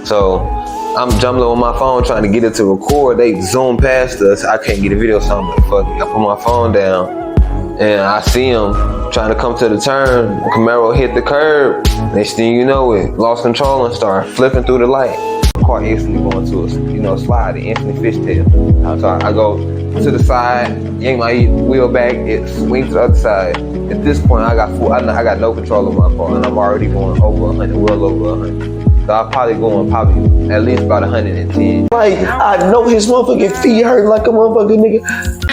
So I'm jumping on my phone trying to get it to record. They zoom past us. I can't get a video, so I'm like, fuck it. I put my phone down and I see him trying to come to the turn. The Camaro hit the curb. Next thing you know, it lost control and started flipping through the light. The car instantly going to a slide, it instantly fishtail. So I go to the side, yank my wheel back, it swings to the other side. At this point, I got no control of my car, and I'm already going over 100, well over 100. So I'm probably going at least about 110. Like, I know his motherfucking feet hurt like a motherfucking nigga.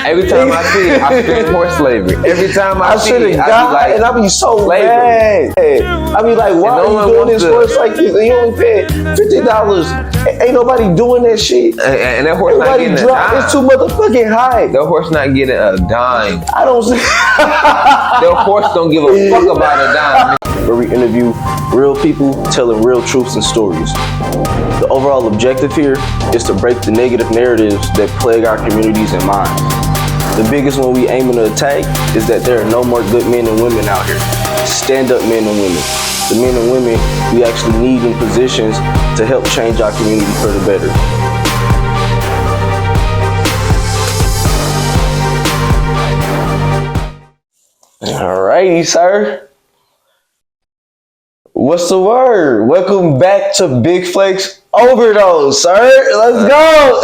Every time I see it, I scream horse slavery. Every time I see it, I be like, and I be so mad. I be like, why are you doing this horse like this? And you only paid $50. Ain't nobody doing that shit. And that horse not getting a dime. It's too motherfucking high. That horse not getting a dime. I don't see. That horse don't give a fuck about a dime. Where we interview real people telling real truths and stories. The overall objective here is to break the negative narratives that plague our communities and minds. The biggest one we aiming to attack is that there are no more good men and women out here. Stand up men and women. The men and women we actually need in positions to help change our community for the better. Alrighty, sir. What's the word? Welcome back to Big Flakes Overdose, sir. Let's go.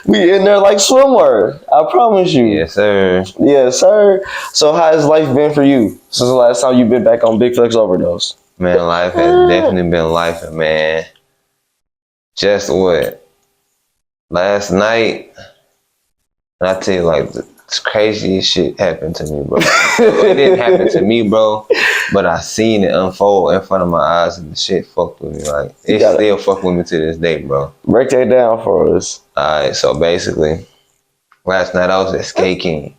We in there like swimwear. I promise you. Yes, sir. Yes, sir. So how has life been for you since the last time you've been back on Big Flex Overdose? Man, life has definitely been life, man. Just what? Last night, and I tell you, like, the craziest shit happened to me, bro. It didn't happen to me, bro, but I seen it unfold in front of my eyes, and the shit fucked with me. Like, it still fuck with me to this day, bro. Break that down for us. Alright, so basically, last night I was at Skate King.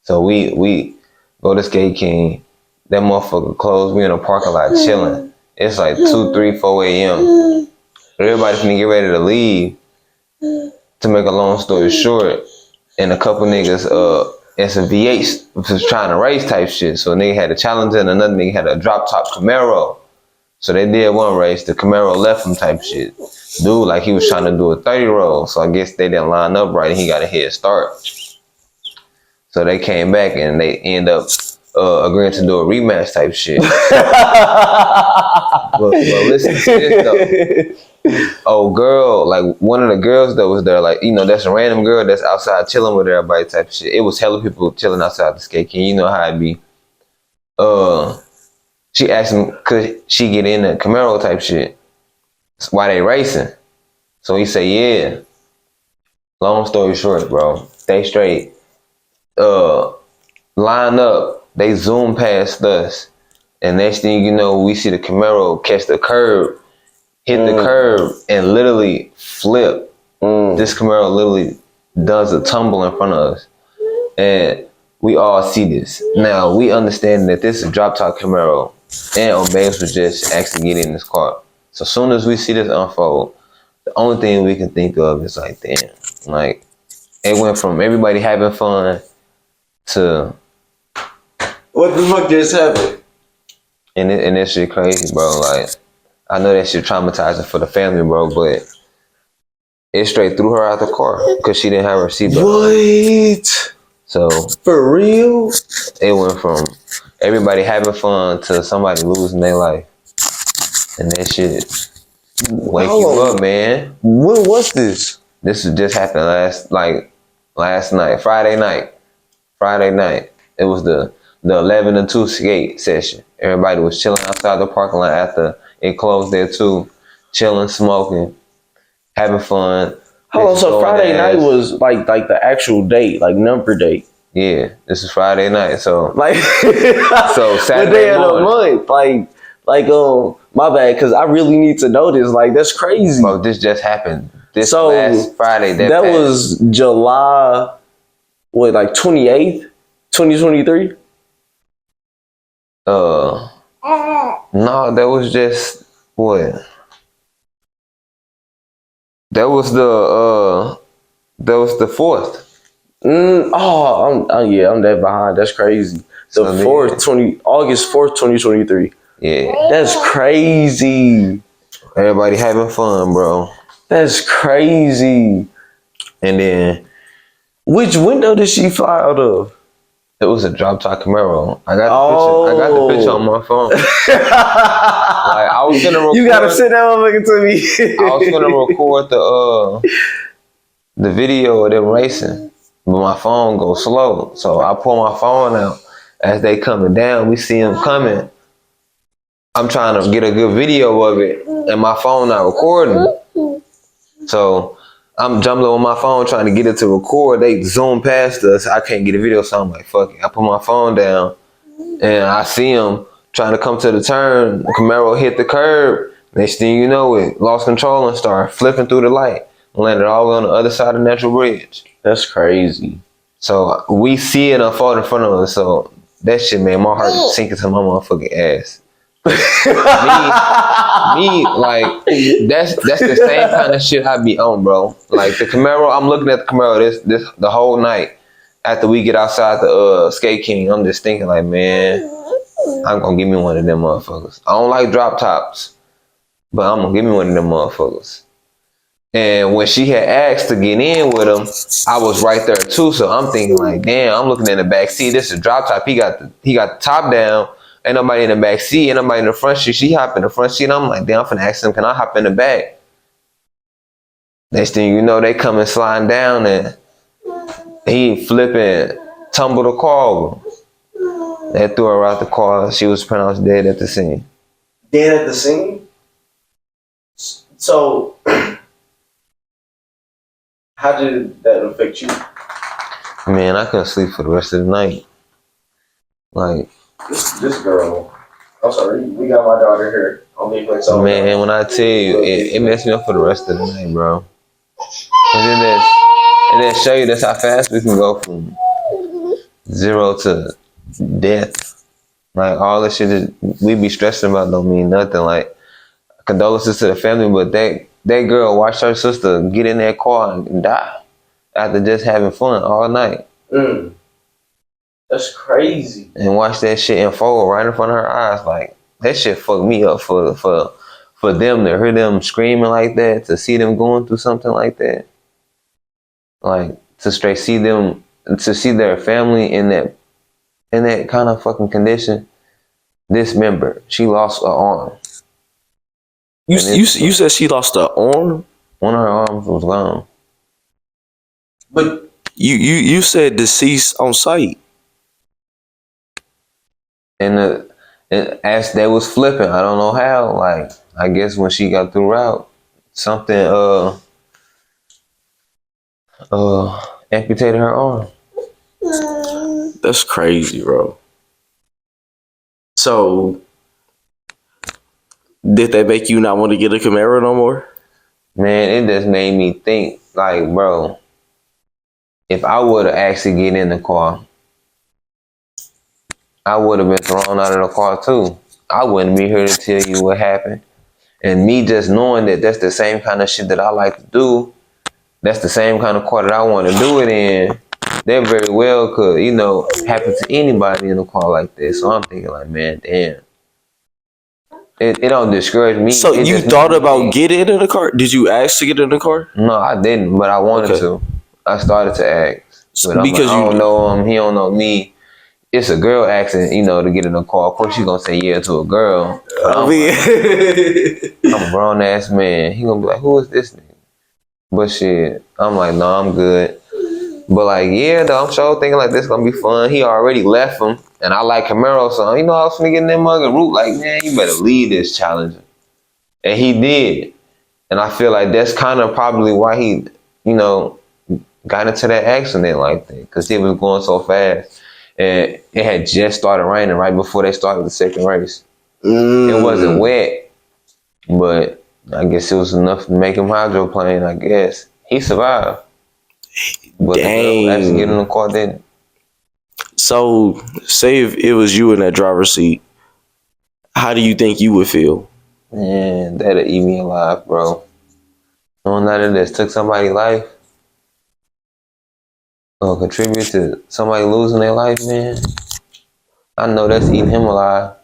So we go to Skate King. That motherfucker closed. We in a parking lot chilling. It's like 2, 3, 4 a.m. Everybody finna get ready to leave. To make a long story short, and a couple niggas and some V8s was trying to race type shit. So a nigga had a Challenger and another nigga had a drop top Camaro. So they did one race, the Camaro left him type shit. Dude, like he was trying to do a 30 roll. So I guess they didn't line up right and he got a head start. So they came back and they end up agreeing to do a rematch type shit. But listen to this though. Oh girl, like one of the girls that was there, like, you know, that's a random girl that's outside chilling with everybody type of shit. It was hella people chilling outside the Skate King. You know how it be. She asked him could she get in the Camaro type shit while they racing. So he said, yeah. Long story short, bro, they straight line up, they zoom past us, and next thing you know, we see the Camaro catch the curb, hit the curb, and literally flip. This Camaro literally does a tumble in front of us, and we all see this. Now we understand that this is a drop top Camaro, and Obeys was just actually getting in this car. So as soon as we see this unfold, the only thing we can think of is like, damn, like it went from everybody having fun to what the fuck just happened? And that shit crazy, bro. Like, I know that shit traumatizing for the family, bro, but it straight threw her out the car because she didn't have her seatbelt. What? So for real? It went from everybody having fun to somebody losing their life. And that shit wake you up, man. When was this? This just happened last night, Friday night. It was the 11 to 2 skate session. Everybody was chilling outside the parking lot after it closed there too. Chilling, smoking, having fun. Hold on, so Friday night was like the actual date, like number date. Yeah, this is Friday night, so like so Saturday the day of morning. the month, like my bad, because I really need to know this. Like that's crazy. Bro, this just happened. This last Friday. That was July, what, like 28th, 2023? No, that was just what? That was the 4th. I'm that behind. That's crazy. The 4th, August 4th, 2023. Yeah. That's crazy. Everybody having fun, bro. That's crazy. And then Which window did she fly out of? it was a drop top Camaro. I got the picture on my phone. Like I was gonna record. You gotta send that motherfucker to me. I was gonna record the video of them racing, but my phone goes slow. So I pull my phone out as they coming down. We see them coming. I'm trying to get a good video of it, and my phone not recording. So I'm jumbling on my phone trying to get it to record. They zoom past us. I can't get a video, so I'm like, fuck it. I put my phone down, and I see them trying to come to the turn. The Camaro hit the curb. Next thing you know, it lost control and started flipping through the light. Landed all the way on the other side of Natural Bridge. That's crazy. So we see it unfold in front of us. So that shit made my heart sink into my motherfucking ass. me, like that's the same kind of shit I be on, bro. Like the Camaro, I'm looking at the Camaro this the whole night after we get outside the Skate King. I'm just thinking like, man, I'm gonna give me one of them motherfuckers. I don't like drop tops, but I'm gonna give me one of them motherfuckers. And when she had asked to get in with him, I was right there too. So I'm thinking like, damn, I'm looking in the back seat. This is a drop top. He got the top down. Ain't nobody in the back seat. Ain't nobody in the front seat. She hopped in the front seat. I'm like, damn, I'm finna ask him, can I hop in the back? Next thing you know, they coming sliding down and he flipping, tumble the car over. They threw her out the car. She was pronounced dead at the scene. Dead at the scene? So, how did that affect you? Man, I couldn't sleep for the rest of the night. Like, this girl, I'm sorry, we got my daughter here. Man, when I tell you, it messed me up for the rest of the night, bro. And then show you that's how fast we can go from 0 to death. Like all this shit that we be stressing about don't mean nothing. Like condolences to the family, but that girl watched her sister get in that car and die after just having fun all night. That's crazy. And watch that shit unfold right in front of her eyes. Like that shit fucked me up for them to hear them screaming like that, to see them going through something like that. Like to straight see them, to see their family in that kind of fucking condition. Dismembered. She lost an arm. You said she lost an arm? One of her arms was gone. But you said deceased on sight. And as they was flipping, I don't know how. Like I guess when she got through route, something amputated her arm. That's crazy, bro. So, did that make you not want to get a Camaro no more? Man, it just made me think, like, bro, if I would have actually get in the car, I would have been thrown out of the car too. I wouldn't be here to tell you what happened. And me just knowing that that's the same kind of shit that I like to do, that's the same kind of car that I want to do it in, that very well could, happen to anybody in a car like this. So I'm thinking like, man, damn. It don't discourage me. So you thought about getting in the car? Did you ask to get in the car? No, I didn't, but I wanted to. I started to ask. But because I don't know him, he don't know me. It's a girl asking, to get in the car. Of course, you gonna say yeah to a girl. I'm a grown ass man. He gonna be like, who is this nigga? But shit, I'm like, no, I'm good. But like, yeah, though, I'm sure thinking like this gonna be fun. He already left him, and I like Camaro, so I was gonna get in that mug and root. Like, man, you better leave this challenge. And he did. And I feel like that's kind of probably why he, got into that accident like that, because he was going so fast. And it had just started raining right before they started the second race. It wasn't wet, but I guess it was enough to make him hydroplane, I guess. He survived. But dang. Actually getting in the car didn't. So, say if it was you in that driver's seat, how do you think you would feel? Man, that'd eat me alive, bro. Knowing that it just took somebody's life, or contribute to somebody losing their life, man. I know that's eating him alive.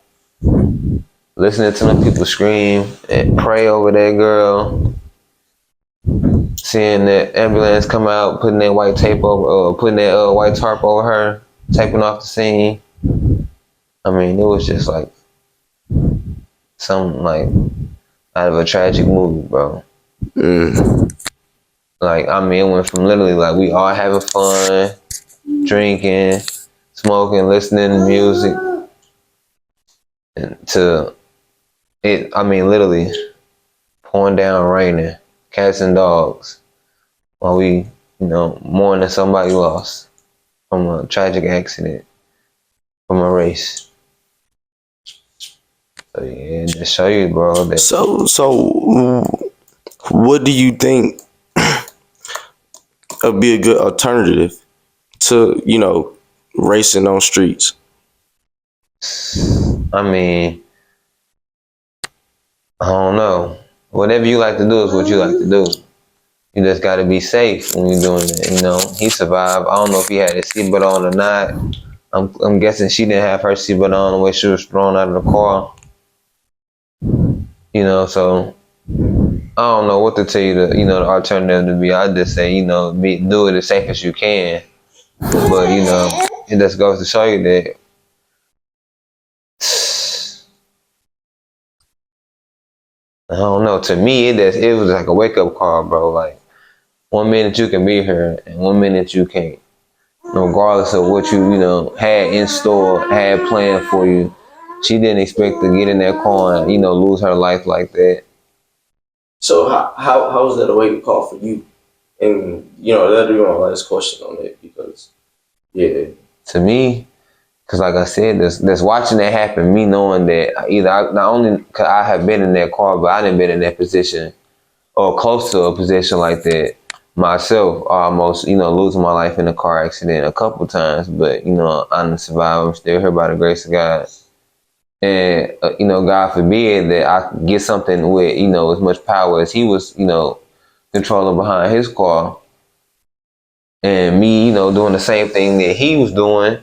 Listening to them people scream and pray over that girl. Seeing that ambulance come out, putting that white tape over, putting that white tarp over her, taping off the scene. I mean, it was just like something like out of a tragic movie, bro. Like, I mean, it went from literally like we all having fun, drinking, smoking, listening to music, and to it. I mean, literally pouring down, raining, cats and dogs, while we, mourning somebody lost from a tragic accident, from a race. So yeah, just show you, bro. That So, what do you think would be a good alternative to, racing on streets? I mean, I don't know. Whatever you like to do is what you like to do. You just got to be safe when you're doing it. He survived. I don't know if he had his seatbelt on or not. I'm guessing she didn't have her seatbelt on the way she was thrown out of the car. So I don't know what to tell you. The alternative to be. I just say, do it as safe as you can. But it just goes to show you that. I don't know. To me, it was like a wake up call, bro. Like 1 minute you can be here, and 1 minute you can't. Regardless of what you had in store, had planned for you, she didn't expect to get in that car and lose her life like that. So how was that a wake up call for you? And that'll be my last question on it because To me, because like I said, this watching that happen, me knowing that not only because I have been in that car, but I didn't been in that position or close to a position like that myself, almost losing my life in a car accident a couple times, but I didn't survive. I'm still here by the grace of God. And God forbid that I get something with as much power as he was controlling behind his car, and me doing the same thing that he was doing.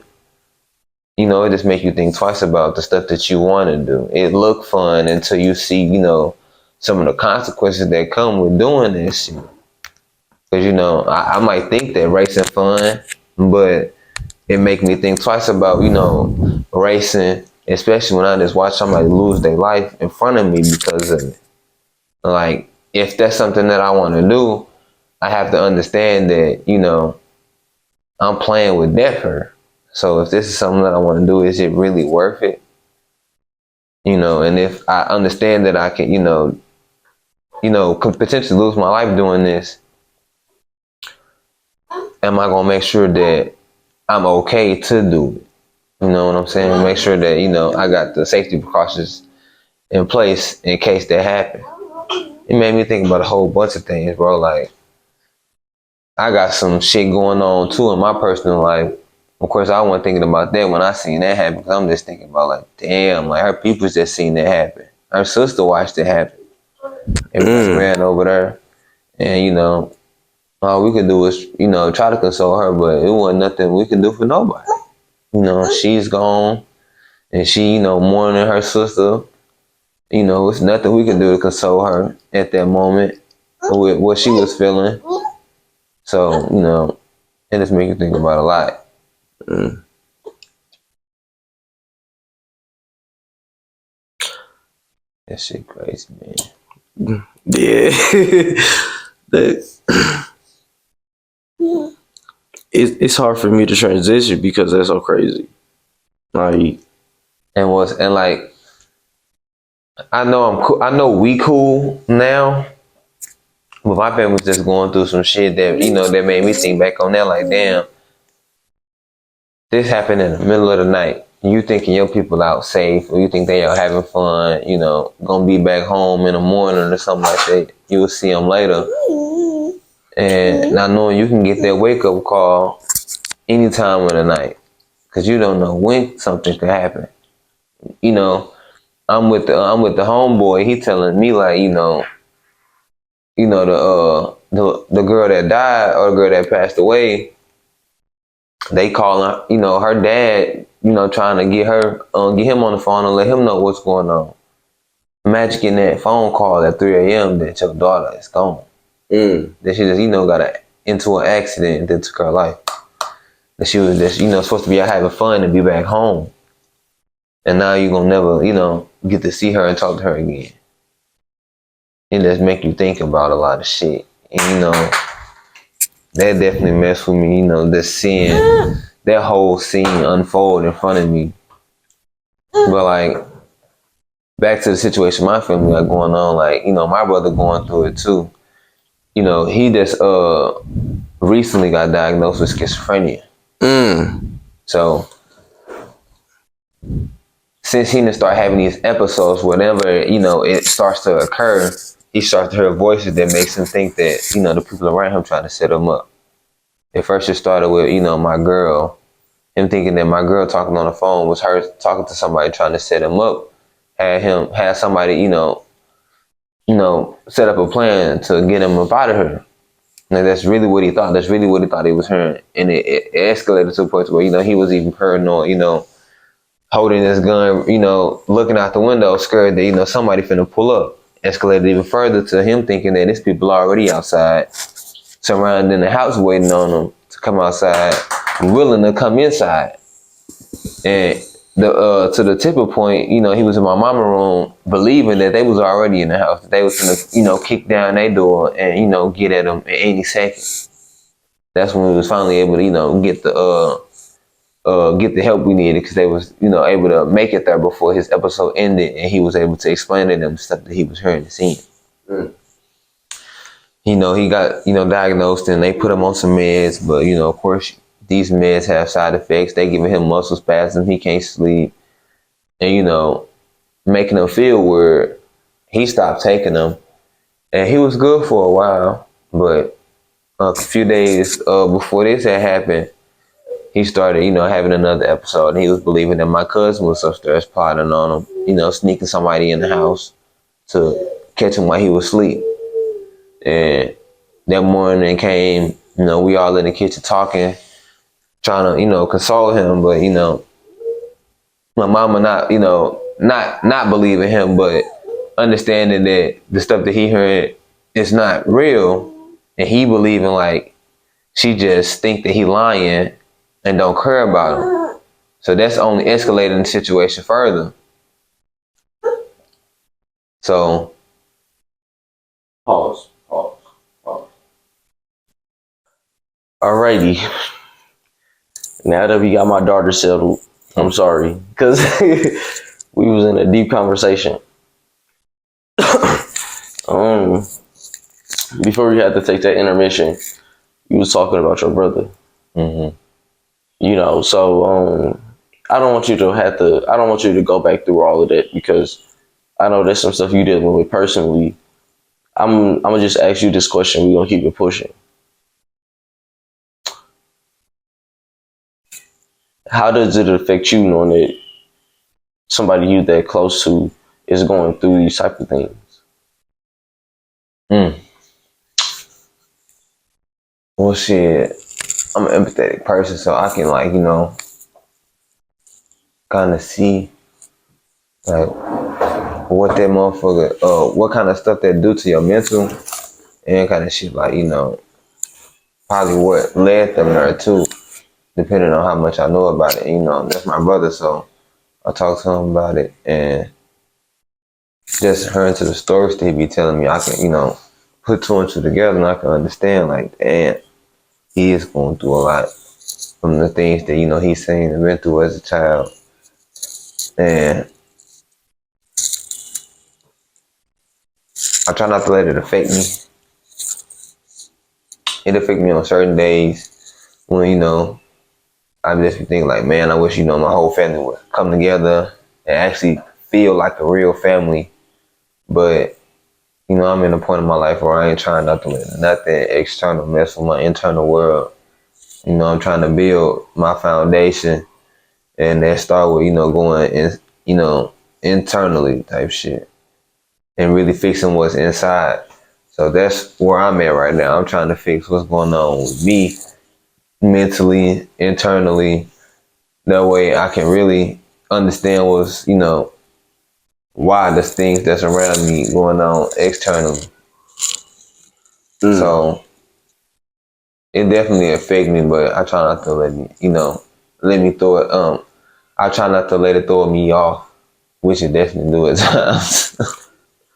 It just makes you think twice about the stuff that you want to do. It look fun until you see some of the consequences that come with doing this shit. Because I might think that racing fun, but it make me think twice about racing, especially when I just watch somebody lose their life in front of me because of it. Like, if that's something that I want to do, I have to understand that I'm playing with death here. So if this is something that I want to do, is it really worth it? And if I understand that I can could potentially lose my life doing this, am I gonna make sure that I'm okay to do it? You know what I'm saying? Make sure that I got the safety precautions in place in case that happen. It made me think about a whole bunch of things, bro. Like, I got some shit going on too in my personal life. Of course, I wasn't thinking about that when I seen that happen, because I'm just thinking about like, damn, like her people's just seen that happen. Her sister watched it happen. Everybody ran over there, and all we could do was try to console her, but it wasn't nothing we could do for nobody. She's gone, and she mourning her sister. It's nothing we can do to console her at that moment with what she was feeling. So it just makes you think about a lot. That shit crazy, man. Yeah. It's hard for me to transition because that's so crazy. Like, and like, I know I'm cool. I know we cool now, but my family's just going through some shit that that made me think back on that. Like, damn, this happened in the middle of the night. You thinking your people out safe, or you think they are having fun, gonna be back home in the morning or something like that. You will see them later. And not knowing you can get that wake up call any time of the night, because you don't know when something could happen. I'm with the homeboy. He telling me like, the girl that died or the girl that passed away. they calling, her dad, trying to get him on the phone and let him know what's going on. Imagine getting that phone call at 3 a.m. that your daughter is gone. That she just, got into an accident that took her life. That she was just, supposed to be out having fun and be back home. And now you're gonna never, get to see her and talk to her again. It just make you think about a lot of shit. And, that definitely messed with me, just seeing that whole scene unfold in front of me. But like, back to the situation my family got going on, like, my brother going through it too. He just recently got diagnosed with schizophrenia. So since he didn't start having these episodes, whenever, it starts to occur, he starts to hear voices that makes him think that, the people around him trying to set him up. At first it started with, my girl, him thinking that my girl talking on the phone was her talking to somebody trying to set him up. Had somebody, set up a plan to get him up out of her. And that's really what he thought. That's really what he thought he was hearing. And it escalated to a point where, he was even paranoid, holding his gun, looking out the window, scared that, somebody finna pull up. Escalated even further to him thinking that these people are already outside, surrounded in the house waiting on him to come outside, willing to come inside. And to the tipping point, he was in my mama room believing that they was already in the house. That they was gonna, kick down their door and, get at him at any second. That's when we was finally able to, get the help we needed, because they was, able to make it there before his episode ended, and he was able to explain to them stuff that he was hearing and seeing. He got, diagnosed, and they put him on some meds, but, of course, these meds have side effects. They giving him muscle spasms. He can't sleep. And, making him feel weird. He stopped taking them. And he was good for a while. But a few days before this had happened, he started, having another episode. And he was believing that my cousin was upstairs plotting on him, sneaking somebody in the house to catch him while he was asleep. And that morning came, we all in the kitchen talking, trying to, console him, but, my mama not believing him, but understanding that the stuff that he heard is not real, and he believing like she just think that he lying and don't care about him. So that's only escalating the situation further. So Pause. Alrighty. Now that we got my daughter settled, I'm sorry, because we was in a deep conversation. Before we had to take that intermission, you was talking about your brother. So I don't want you to go back through all of that, because I know there's some stuff you dealing with personally. I'm gonna just ask you this question. We're gonna keep it pushing. How does it affect you knowing that somebody you that close to is going through these type of things? Well, shit, I'm an empathetic person, so I can kind of see like what that motherfucker, what kind of stuff that do to your mental, and kind of shit, like, probably what led them there too, depending on how much I know about it. That's my brother, so I talk to him about it, and just hearing to the stories that he be telling me, I can, put two and two together, and I can understand, like, damn, he is going through a lot from the things that, he's seen and been through as a child. And I try not to let it affect me. It affects me on certain days when, I just be thinking like, man, I wish, my whole family would come together and actually feel like a real family. But, I'm in a point in my life where I ain't trying not to let nothing external mess with my internal world. I'm trying to build my foundation, and that start with, going in, internally type shit, and really fixing what's inside. So that's where I'm at right now. I'm trying to fix what's going on with me, mentally, internally. That way I can really understand what's, why the things that's around me going on externally. So it definitely affect me, but I try not to let me throw it. I try not to let it throw me off, which it definitely do at times.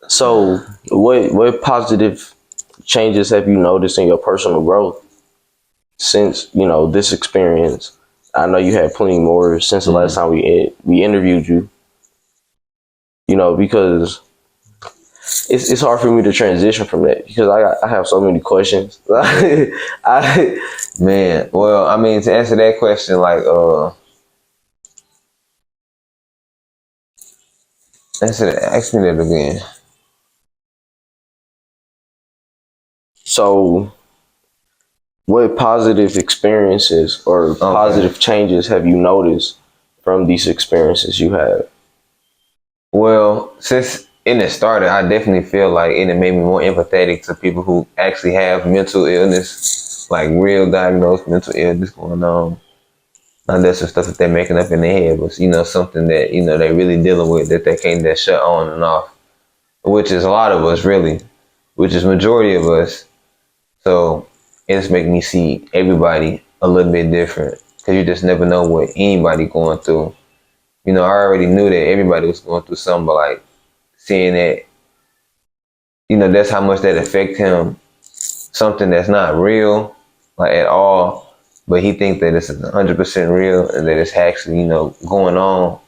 So, what positive changes have you noticed in your personal growth since this experience? I know you had plenty more since the last time we interviewed you. Because it's hard for me to transition from that because I have so many questions. Man, well, I mean, to answer that question, ask me that again. So, what positive experiences or positive changes have you noticed from these experiences you had? Well, since it started, I definitely feel like it made me more empathetic to people who actually have mental illness, like real diagnosed mental illness going on. Not that's the stuff that they're making up in their head, but something that they're really dealing with that they can't just shut on and off, which is a lot of us really, which is majority of us. So it's making me see everybody a little bit different because you just never know what anybody going through. I already knew that everybody was going through something, but like seeing that, that's how much that affect him. Something that's not real, like at all, but he think that it's 100% real and that it's actually, going on.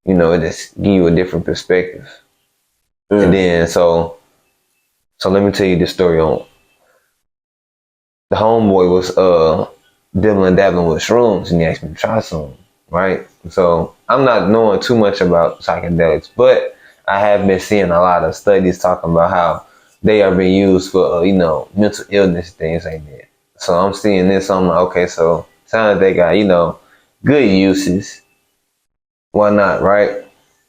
It just give you a different perspective. And then so let me tell you this story on the homeboy was dibbling dabbling with shrooms and he asked me to try some, right? So I'm not knowing too much about psychedelics, but I have been seeing a lot of studies talking about how they are being used for mental illness, things like that. So I'm seeing this, I'm like, okay, so sounds like they got good uses. Why not, right?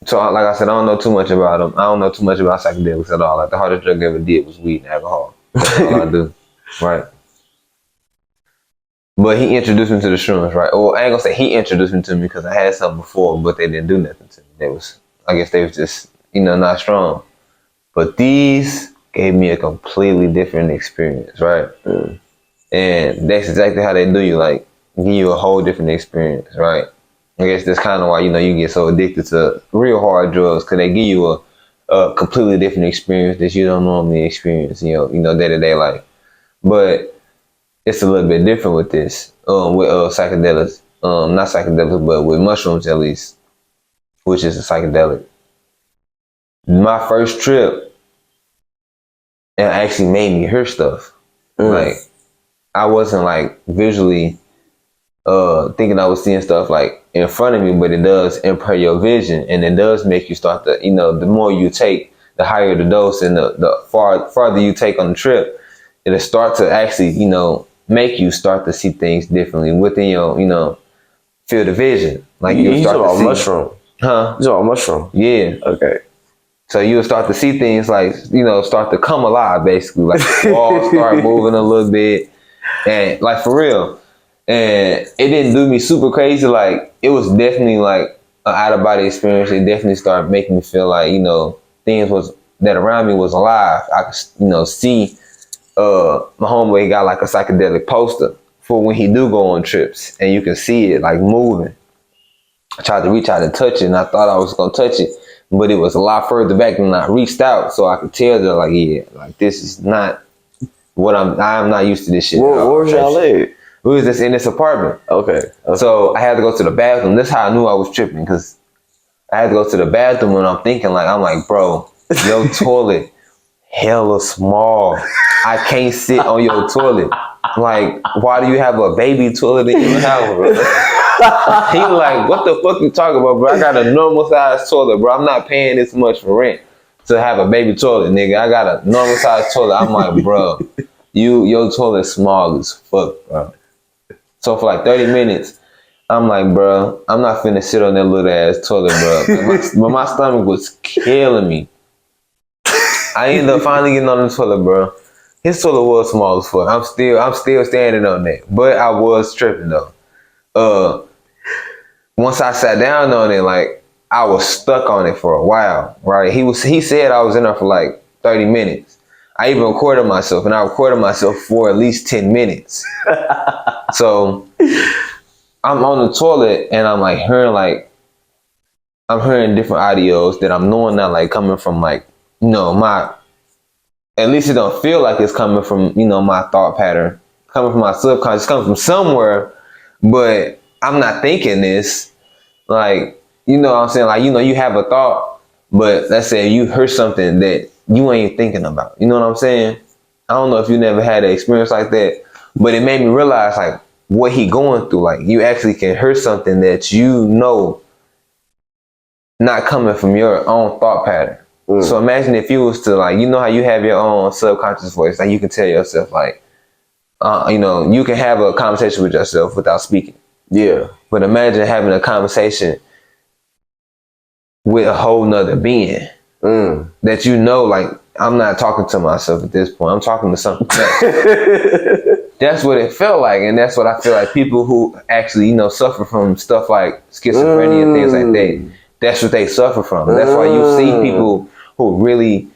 So like I said, I don't know too much about them. I don't know too much about psychedelics at all. Like the hardest drug I ever did was weed and alcohol. That's all I do, right? But he introduced me to the shrooms, right? Well, I ain't gonna say he introduced me to me because I had something before, but they didn't do nothing to me. I guess they was just, not strong. But these gave me a completely different experience, right? And that's exactly how they do you, like, give you a whole different experience, right? I guess that's kind of why, you get so addicted to real hard drugs because they give you a completely different experience that you don't normally experience, day-to-day life. But it's a little bit different with this, with psychedelics, not psychedelics, but with mushrooms at least, which is a psychedelic. My first trip, it actually made me hear stuff. Like I wasn't like visually thinking I was seeing stuff like in front of me, but it does impair your vision, and it does make you start to, the more you take, the higher the dose, and the farther you take on the trip, it'll start to actually, make you start to see things differently within your, field of vision. Like you'll start to see mushroom. Huh? You're talking mushroom. Yeah. Okay. So you'll start to see things like, start to come alive basically. Like walls start moving a little bit. And like for real. And it didn't do me super crazy. Like it was definitely like an out of body experience. It definitely started making me feel like, things that around me was alive. I could, see my homeboy got like a psychedelic poster for when he do go on trips, and you can see it like moving. I tried to reach out and touch it, and I thought I was gonna touch it, but it was a lot further back than I reached out, so I could tell that like, yeah, like this is not what I'm not used to this shit. Where was y'all at? We was just in this apartment. Okay. So I had to go to the bathroom. That's how I knew I was tripping, because I had to go to the bathroom, and I'm like, bro, your toilet hella small. I can't sit on your toilet. Like, why do you have a baby toilet in your house, bro? He like, what the fuck you talking about, bro? I got a normal size toilet, bro. I'm not paying this much for rent to have a baby toilet, nigga. I got a normal size toilet. I'm like, bro, your toilet small as fuck, bro. So for like 30 minutes, I'm like, bro, I'm not finna sit on that little ass toilet, bro. But my stomach was killing me. I ended up finally getting on the toilet, bro. His toilet was small as fuck. I'm still standing on that. But I was tripping though. Once I sat down on it, like I was stuck on it for a while, right? He said I was in there for like 30 minutes. I even recorded myself, and I recorded myself for at least 10 minutes. So I'm on the toilet and I'm hearing different audios that I'm knowing not like coming from like, my, at least it don't feel like it's coming from, my thought pattern, coming from my subconscious, coming from somewhere, but I'm not thinking this. Like, what I'm saying? Like, you have a thought, but let's say you heard something that you ain't thinking about. You know what I'm saying? I don't know if you never had an experience like that, but it made me realize like what he going through. Like you actually can hear something that not coming from your own thought pattern. So imagine if you was to like, how you have your own subconscious voice, like you can tell yourself like, you can have a conversation with yourself without speaking. Yeah. But imagine having a conversation with a whole nother being that like, I'm not talking to myself at this point. I'm talking to something else. That's what it felt like. And that's what I feel like people who actually, suffer from stuff like schizophrenia and things like that, that's what they suffer from. That's why you see people who really,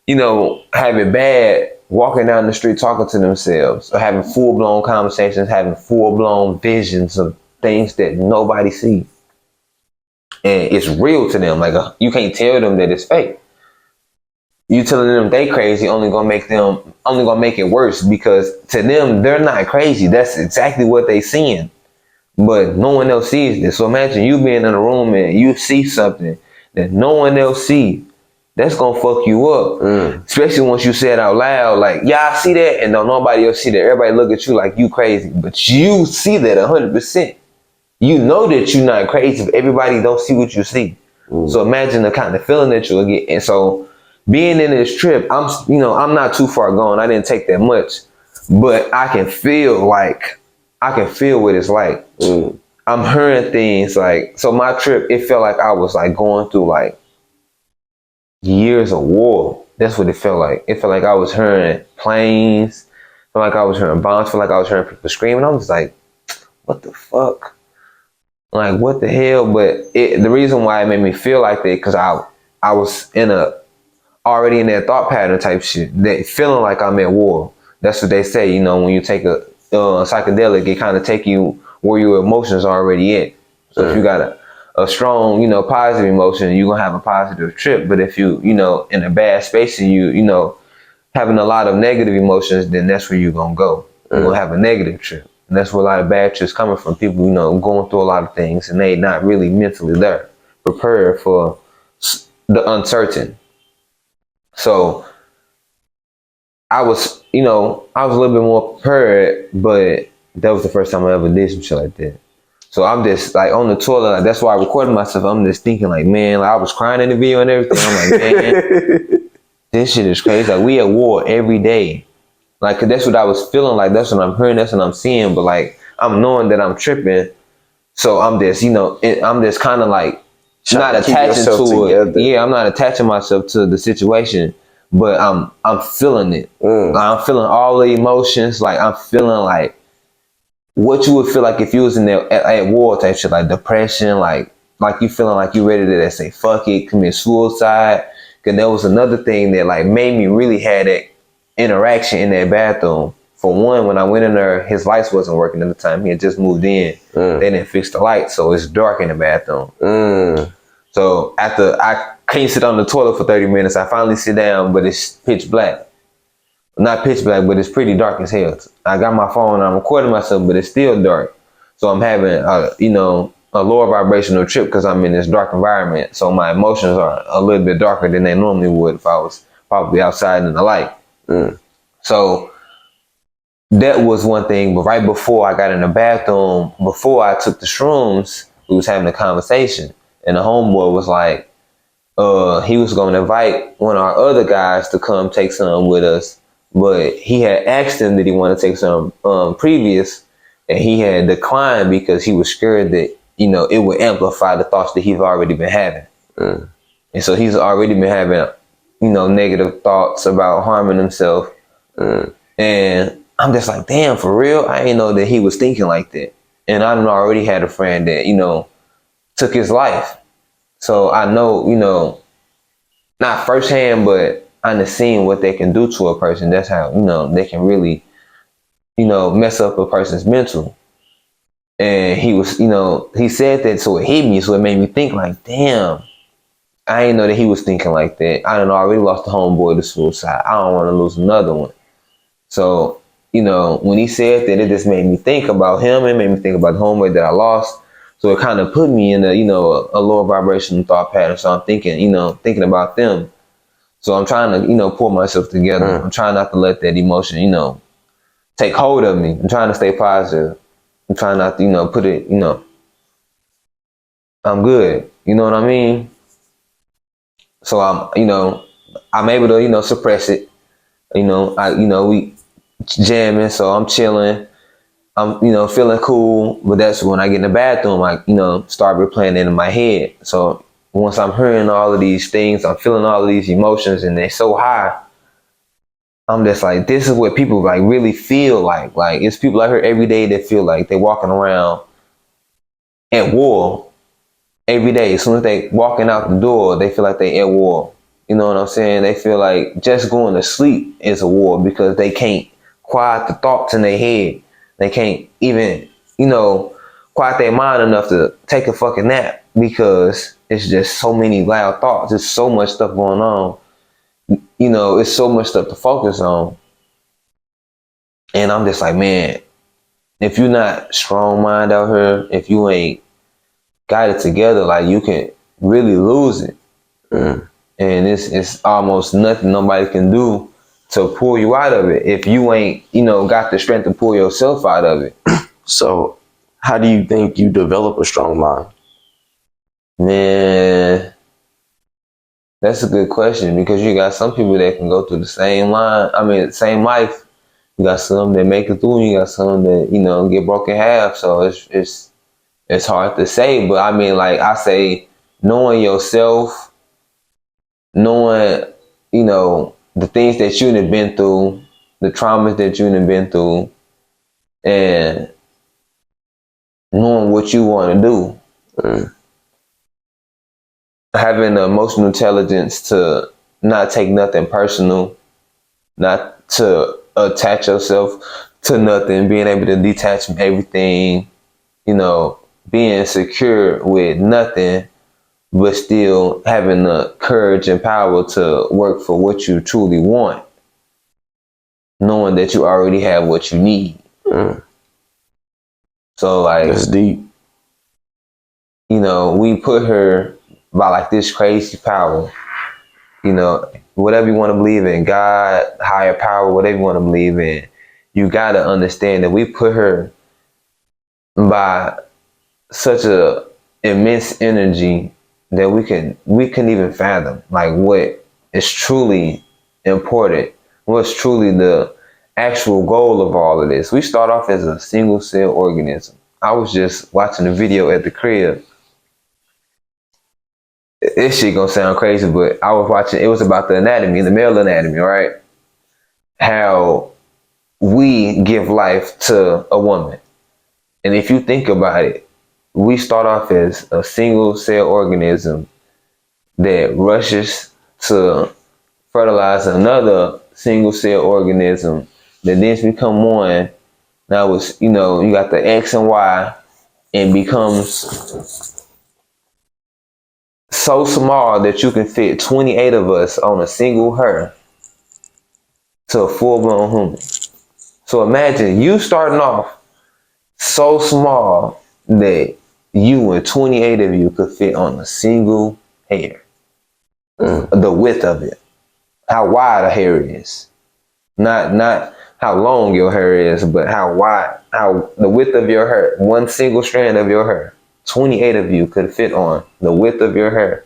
have it bad walking down the street talking to themselves or having full-blown conversations, having full-blown visions of things that nobody sees. And it's real to them. Like you can't tell them that it's fake. You telling them they crazy only gonna make it worse, because to them they're not crazy. That's exactly what they seeing, but no one else sees this. So imagine you being in a room and you see something that no one else sees. That's gonna fuck you up, especially once you say it out loud. Like, yeah, I see that, and nobody else see that. Everybody look at you like you crazy, but you see that 100%. You know that you're not crazy, but everybody don't see what you see. So imagine the kind of feeling that you'll get. And so being in this trip, I'm not too far gone. I didn't take that much, but I can feel what it's like. I'm hearing things like, so my trip, it felt like I was like going through like years of war. That's what it felt like. It felt like I was hearing planes, felt like I was hearing bombs, felt like I was hearing people screaming. I was like, what the fuck? Like, what the hell? But the reason why it made me feel like that, because I was already in that thought pattern type shit, that feeling like I'm at war. That's what they say, when you take a psychedelic, it kind of take you where your emotions are already at. So if you got a strong, positive emotion, you're gonna have a positive trip. But if you, in a bad space and you having a lot of negative emotions, then that's where you're gonna go. You're gonna have a negative trip. And that's where a lot of bad trips coming from. People, going through a lot of things and they not really mentally there, prepared for the uncertain. So I was a little bit more prepared, but that was the first time I ever did some shit like that. So I'm just like on the toilet. Like, that's why I recorded myself. I'm just thinking like, man, like, I was crying in the video and everything. I'm like, man, this shit is crazy. Like, we at war every day. Like, 'cause that's what I was feeling like. That's what I'm hearing. That's what I'm seeing. But like, I'm knowing that I'm tripping. So I'm just, I'm just kind of like not attaching to it. Yeah, I'm not attaching myself to the situation, but I'm feeling it. I'm feeling all the emotions. Like, I'm feeling like what you would feel like if you was in there at war type shit, like depression, like you feeling like you ready to say fuck it, commit suicide. Cause there was another thing that like made me really had that interaction in that bathroom. For one, when I went in there, his lights wasn't working at the time. He had just moved in. They didn't fix the lights, so it's dark in the bathroom. So after I can't sit on the toilet for 30 minutes, I finally sit down, but it's pitch black. Not pitch black, but it's pretty dark as hell. I got my phone, I'm recording myself, but it's still dark. So I'm having, a lower vibrational trip because I'm in this dark environment. So my emotions are a little bit darker than they normally would if I was probably outside in the light. So that was one thing. But right before I got in the bathroom, before I took the shrooms, we was having a conversation. And the homeboy was like, he was going to invite one of our other guys to come take some with us. But he had asked him that he wanted to take some previous, and he had declined because he was scared that, it would amplify the thoughts that he's already been having. And so he's already been having, negative thoughts about harming himself. And I'm just like, damn, for real? I didn't know that he was thinking like that. And I already had a friend that, took his life. So I know, not firsthand, but I done seen what they can do to a person. That's how, they can really, mess up a person's mental. And he was, he said that, so it hit me. So it made me think like, damn, I didn't know that he was thinking like that. I done already lost a homeboy to suicide. I don't want to lose another one. So, when he said that, it just made me think about him. It made me think about the homeboy that I lost. So it kind of put me in a lower vibrational thought pattern. So I'm thinking about them. So I'm trying to, pull myself together. I'm trying not to let that emotion, take hold of me. I'm trying to stay positive. I'm trying not to, put it, I'm good. You know what I mean? So I'm able to, suppress it. We jamming, so I'm chilling. I'm, feeling cool, but that's when I get in the bathroom, I, start replaying it in my head. So once I'm hearing all of these things, I'm feeling all of these emotions, and they're so high, I'm just like, this is what people like really feel like. Like, it's people out here every day that feel like they're walking around at war every day. As soon as they walking out the door, they feel like they at war. You know what I'm saying? They feel like just going to sleep is a war because they can't quiet the thoughts in their head. They can't even, quiet their mind enough to take a fucking nap because it's just so many loud thoughts. There's so much stuff going on. It's so much stuff to focus on. And I'm just like, man, if you're not strong mind out here, if you ain't got it together, like, you can really lose it. And it's almost nothing nobody can do to pull you out of it if you ain't, got the strength to pull yourself out of it. So how do you think you develop a strong mind? Man, that's a good question, because you got some people that can go through the same same life. You got some that make it through, and you got some that, get broken in half. So it's hard to say, but like I say, knowing yourself, knowing, the things that you've been through, the traumas that you've been through, and knowing what you want to do. Having the emotional intelligence to not take nothing personal, not to attach yourself to nothing, being able to detach from everything, being secure with nothing, but still having the courage and power to work for what you truly want, knowing that you already have what you need. So like, that's deep. We put her by like this crazy power, whatever you want to believe in, God, higher power, whatever you want to believe in, you got to understand that we put her by such a immense energy that we can even fathom like what is truly important, what's truly the actual goal of all of this. We start off as a single cell organism. I was just watching a video at the crib. This shit gonna sound crazy, but I was watching, it was about the anatomy, the male anatomy, right? How we give life to a woman. And if you think about it, we start off as a single cell organism that rushes to fertilize another single cell organism that then become one. Now it's, you got the X and Y, and becomes so small that you can fit 28 of us on a single her to a full-blown human. So imagine you starting off so small that you and 28 of you could fit on a single hair. The width of it, how wide a hair is, not how long your hair is, but how wide, how the width of your hair, one single strand of your hair. 28 of you could fit on the width of your hair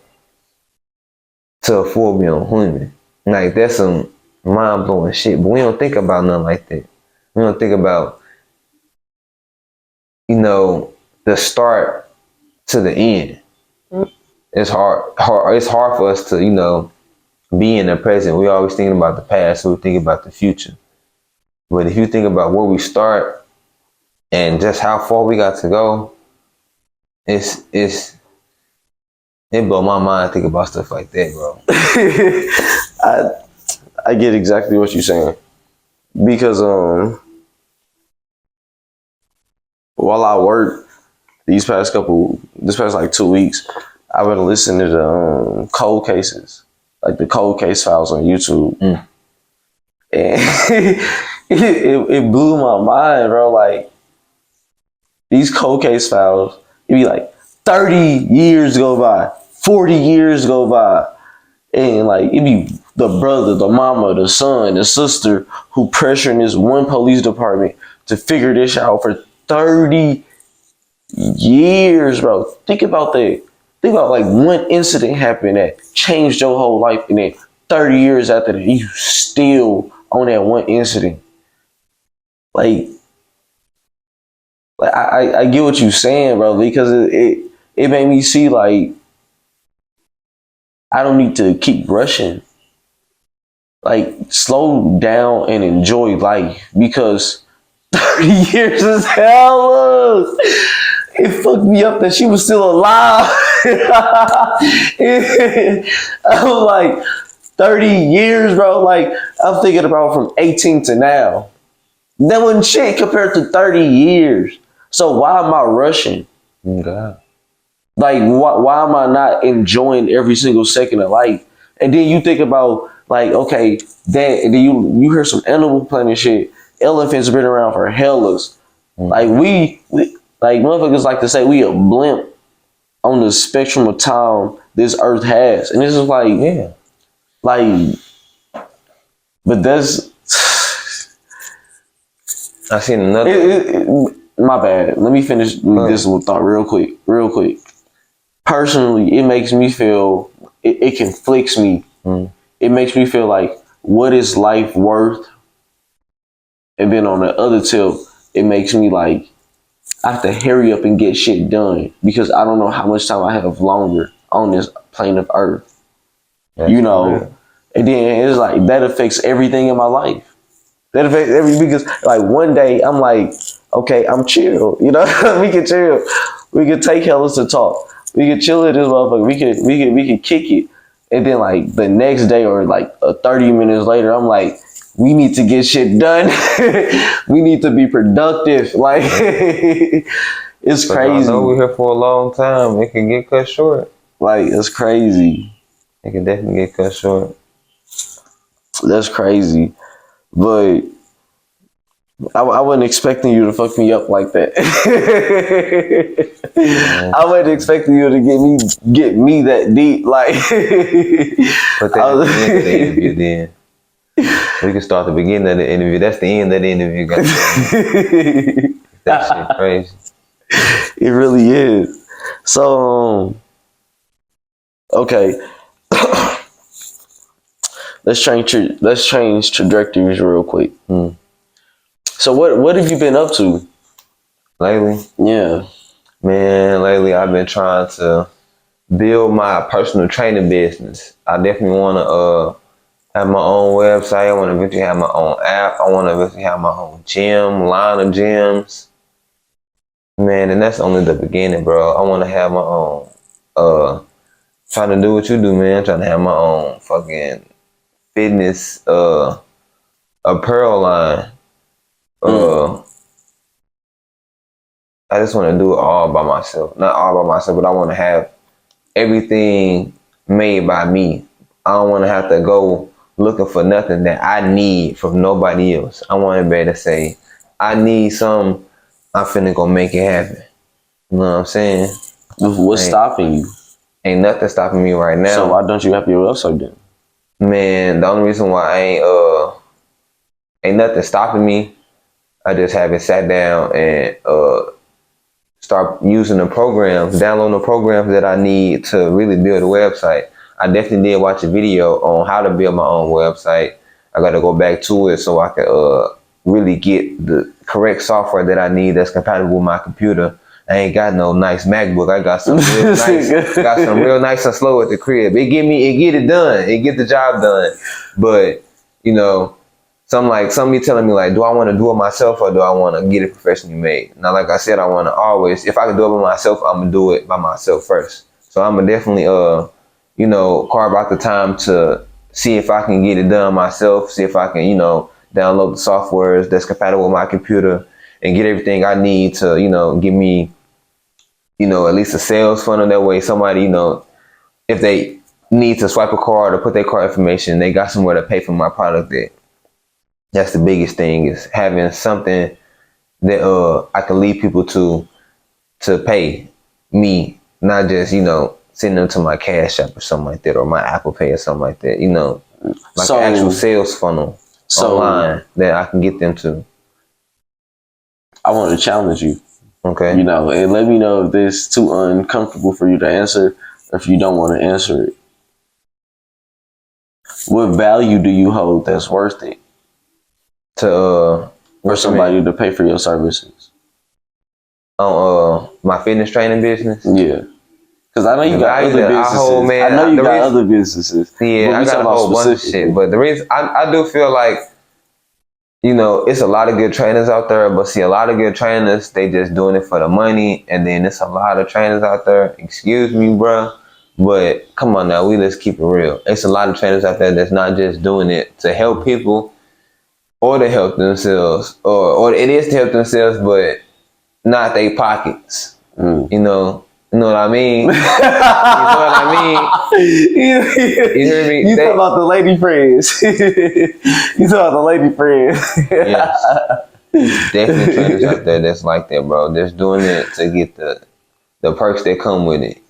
to a full-blown human. Like, that's some mind-blowing shit, but we don't think about nothing like that. We don't think about, the start to the end. It's hard. It's hard for us to, be in the present. We always thinking about the past, so we think about the future. But if you think about where we start and just how far we got to go, it blow my mind to think about stuff like that, bro. I get exactly what you're saying because while I work this past like 2 weeks, I've been listening to the cold cases, like the cold case files on YouTube, and it blew my mind, bro. Like these cold case files, it'd be like 30 years go by, 40 years go by, and like it'd be the brother, the mama, the son, the sister who pressuring this one police department to figure this out for 30 years, bro. Think about that. Think about like one incident happened that changed your whole life, and then 30 years after that, you still on that one incident. Like I get what you're saying, bro, because it made me see like I don't need to keep rushing. Like slow down and enjoy life because 30 years is hella. It fucked me up that she was still alive. I'm like 30 years, bro. Like I'm thinking about from 18 to now. That wasn't shit compared to 30 years. So why am I rushing? God. Like, why am I not enjoying every single second of life? And then you think about, like, okay, that, and then you hear some Animal Planet shit. Elephants been around for hellas. Like, we, like, motherfuckers like to say we a blimp on the spectrum of time this earth has. And this is like, Yeah. Like, but that's... I seen another... my bad. Let me finish this little thought real quick. Personally, it makes me feel, it conflicts me. It makes me feel like, what is life worth? And then on the other tip, it makes me like, I have to hurry up and get shit done because I don't know how much time I have longer on this plane of earth. That's you know, real. And then it's like, that affects everything in my life. That affects because like one day I'm like, okay, I'm chill. You know, we can chill. We can take hellas to talk. We can chill at this motherfucker. We can kick it. And then like the next day or like 30 minutes later, I'm like, we need to get shit done. We need to be productive. Like it's crazy. I know we're here for a long time. It can get cut short. Like it's crazy. It can definitely get cut short. That's crazy. But I wasn't expecting you to fuck me up like that. I wasn't expecting you to get me that deep. Like, but that's the end of the interview. Then we can start the beginning of the interview. That's the end of the interview, guys. That shit crazy. It really is. So, okay. Let's change trajectories real quick. So what have you been up to lately? Yeah, man. Lately, I've been trying to build my personal training business. I definitely want to have my own website. I want to eventually have my own app. I want to eventually have my own gym, line of gyms. Man, and that's only the beginning, bro. I want to have my own. Trying to do what you do, man. Trying to have my own fucking fitness apparel line. I just want to do it all by myself. Not all by myself, but I want to have everything made by me. I don't want to have to go looking for nothing that I need from nobody else. I want to be able to say, I need some, I'm finna go make it happen. You know what I'm saying? What's stopping you? Ain't nothing stopping me right now. So why don't you have your website then? Man, the only reason why I ain't nothing stopping me, I just haven't sat down and start using the programs, downloading the programs that I need to really build a website. I definitely did watch a video on how to build my own website. I got to go back to it so I can really get the correct software that I need that's compatible with my computer. I ain't got no nice MacBook. I got some real nice, got some real nice and slow at the crib. It get it done. It get the job done. But you know, some be telling me like, do I want to do it myself or do I want to get it professionally made? Now, like I said, I want to always, if I can do it by myself, I'm gonna do it by myself first. So I'm gonna definitely, carve out the time to see if I can get it done myself. See if I can, download the softwares that's compatible with my computer and get everything I need to, give me, at least a sales funnel. That way, somebody, if they need to swipe a card or put their card information, they got somewhere to pay for my product at. That's the biggest thing, is having something that I can lead people to pay me, not just send them to my Cash App or something like that, or my Apple Pay or something like that. Like an actual sales funnel online that I can get them to. I want to challenge you. Okay. And let me know if this is too uncomfortable for you to answer, or if you don't want to answer it. What value do you hold that's worth it to for somebody to pay for your services? On my fitness training business? Yeah. Because I know you got other businesses. I know you got other businesses. Yeah, I got a whole bunch of shit. But the reason I do feel like, it's a lot of good trainers out there, but see, a lot of good trainers, they just doing it for the money. And then there's a lot of trainers out there, excuse me, bruh, but come on now, let's keep it real. It's a lot of trainers out there that's not just doing it to help people or to help themselves, or it is to help themselves, but not their pockets. You know what I mean? You know what I mean? You hear me? You talk about the lady friends. You talk about the lady friends. Yes. Definitely trainers out there that's like that, bro. Just doing it to get the perks that come with it.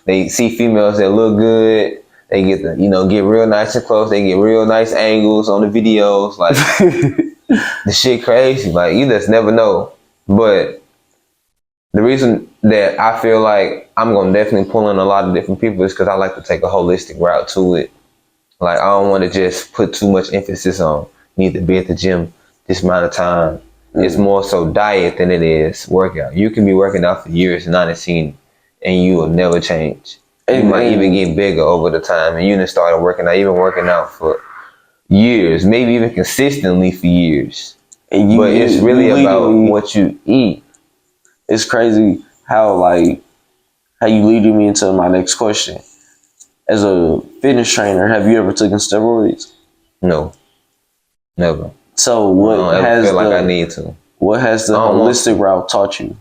They see females that look good. They get get real nice and close. They get real nice angles on the videos. Like, the shit crazy. Like, you just never know. But the reason that I feel like I'm going to definitely pull in a lot of different people is because I like to take a holistic route to it. Like, I don't want to just put too much emphasis on need to be at the gym this amount of time. It's more so diet than it is workout. You can be working out for years and not seen, and you will never change. You might even get bigger over the time, and you done started working out for years, maybe even consistently for years. But it's really about what you eat. It's crazy how you leading me into my next question. As a fitness trainer, have you ever taken steroids? No, never. So what has feel like I need to? What has the holistic route taught you?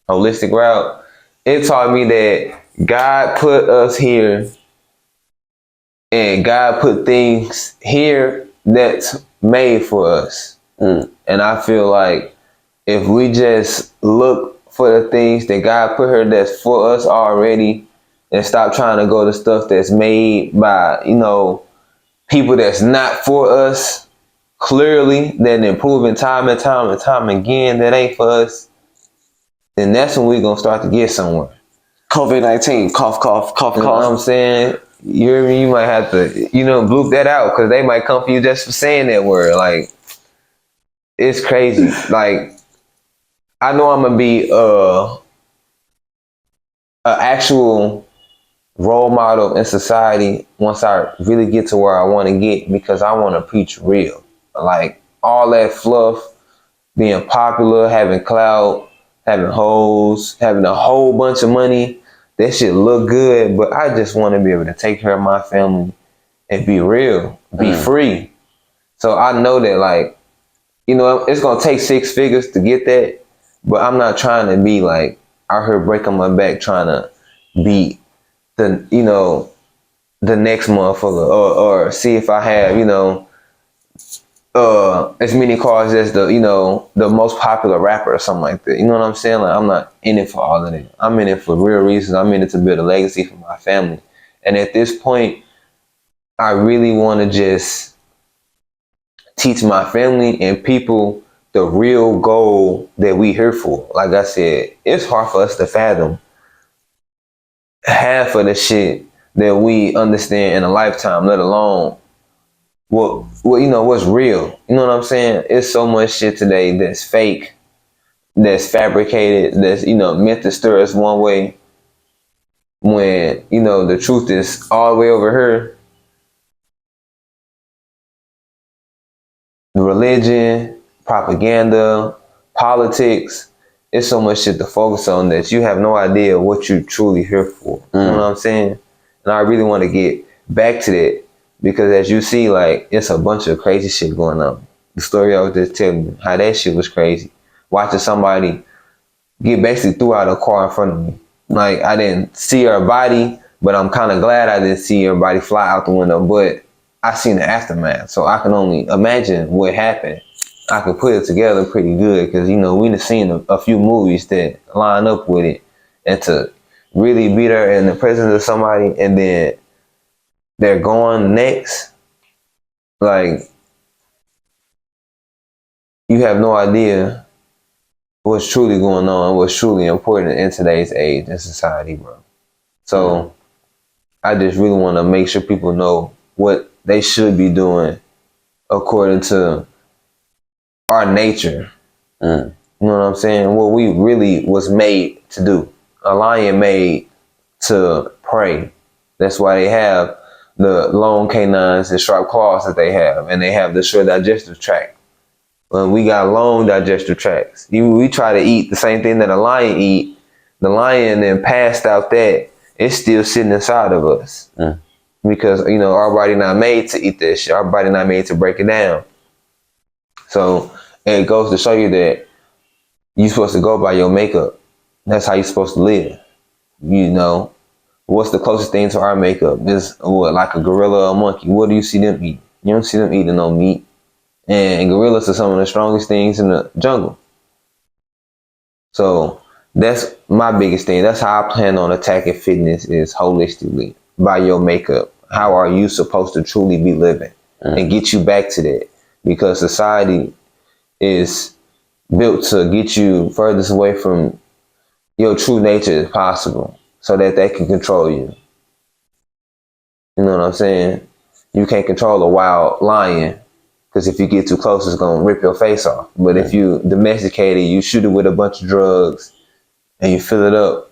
Holistic route, it taught me that God put us here, and God put things here that's made for us. And I feel like if we just look for the things that God put here that's for us already, and stop trying to go to stuff that's made by, people that's not for us, clearly, that improving time and time and time again, that ain't for us, then that's when we're going to start to get somewhere. COVID-19, cough, cough, cough, You know what I'm saying? You hear me? You might have to, bloop that out, because they might come for you just for saying that word. Like, it's crazy. Like, I know I'm going to be an actual role model in society once I really get to where I want to get, because I want to preach real. Like, all that fluff, being popular, having clout, having hoes, having a whole bunch of money, that shit look good, but I just want to be able to take care of my family and be real, be free. So I know that, like, it's going to take 6 figures to get that, but I'm not trying to be like out here breaking my back trying to be the next motherfucker, or see if I have as many cars as the most popular rapper or something like that. You know what I'm saying? Like, I'm not in it for all of that. I'm in it for real reasons. I'm in it to build a legacy for my family. And at this point, I really want to just teach my family and people the real goal that we here for. Like I said, it's hard for us to fathom half of the shit that we understand in a lifetime, let alone what's real. You know what I'm saying? It's so much shit today that's fake, that's fabricated, that's meant to stir us one way, when the truth is all the way over here. religion, propaganda, politics. It's so much shit to focus on that you have no idea what you're truly here for. You know what I'm saying? And I really want to get back to that because as you see, like, it's a bunch of crazy shit going on. The story I was just telling you, how that shit was crazy. Watching somebody get basically threw out a car in front of me. Like, I didn't see her body, but I'm kind of glad I didn't see her body fly out the window. But I seen the aftermath, so I can only imagine what happened. I can put it together pretty good because, you know, we've seen a few movies that line up with it. And to really be there in the presence of somebody and then they're gone next, like, you have no idea what's truly going on, what's truly important in today's age and society, bro. So I just really want to make sure people know what they should be doing according to our nature. You know what I'm saying? What we really was made to do. A lion made to prey. That's why they have the long canines and sharp claws that they have, and they have the short digestive tract. We got long digestive tracts. We try to eat the same thing that a lion eat. The lion then passed out that. It's still sitting inside of us. Because, you know, our body not made to eat this shit. Our body not made to break it down. So it goes to show you that you're supposed to go by your makeup. That's how you're supposed to live. You know, what's the closest thing to our makeup? Is what, like a gorilla or a monkey? What do you see them eat? You don't see them eating no meat. And gorillas are some of the strongest things in the jungle. So that's my biggest thing. That's how I plan on attacking fitness, is holistically, by your makeup. How are you supposed to truly be living? And get you back to that. Because society is built to get you furthest away from your true nature as possible so that they can control you. You know what I'm saying? You can't control a wild lion because if you get too close, it's going to rip your face off. But if you domesticate it, you shoot it with a bunch of drugs and you fill it up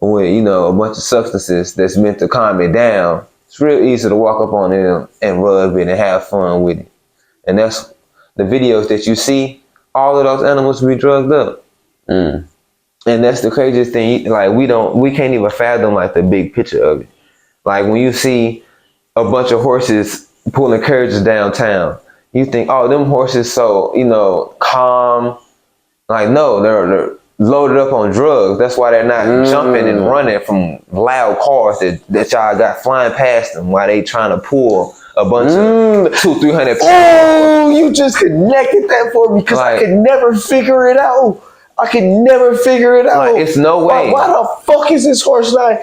with, you know, a bunch of substances that's meant to calm it down, it's real easy to walk up on it and rub it and have fun with it. And that's the videos that you see, all of those animals be drugged up. And that's the craziest thing. Like, we can't even fathom like the big picture of it. Like when you see a bunch of horses pulling carriages downtown, you think, oh, them horses so, you know, calm. Like, no, they're loaded up on drugs. That's why they're not jumping and running from loud cars that y'all got flying past them while they trying to pull a bunch of 200-300 people. Oh, you just connected that for me because I could never figure it out. Like, it's no way. Why the fuck is this horse not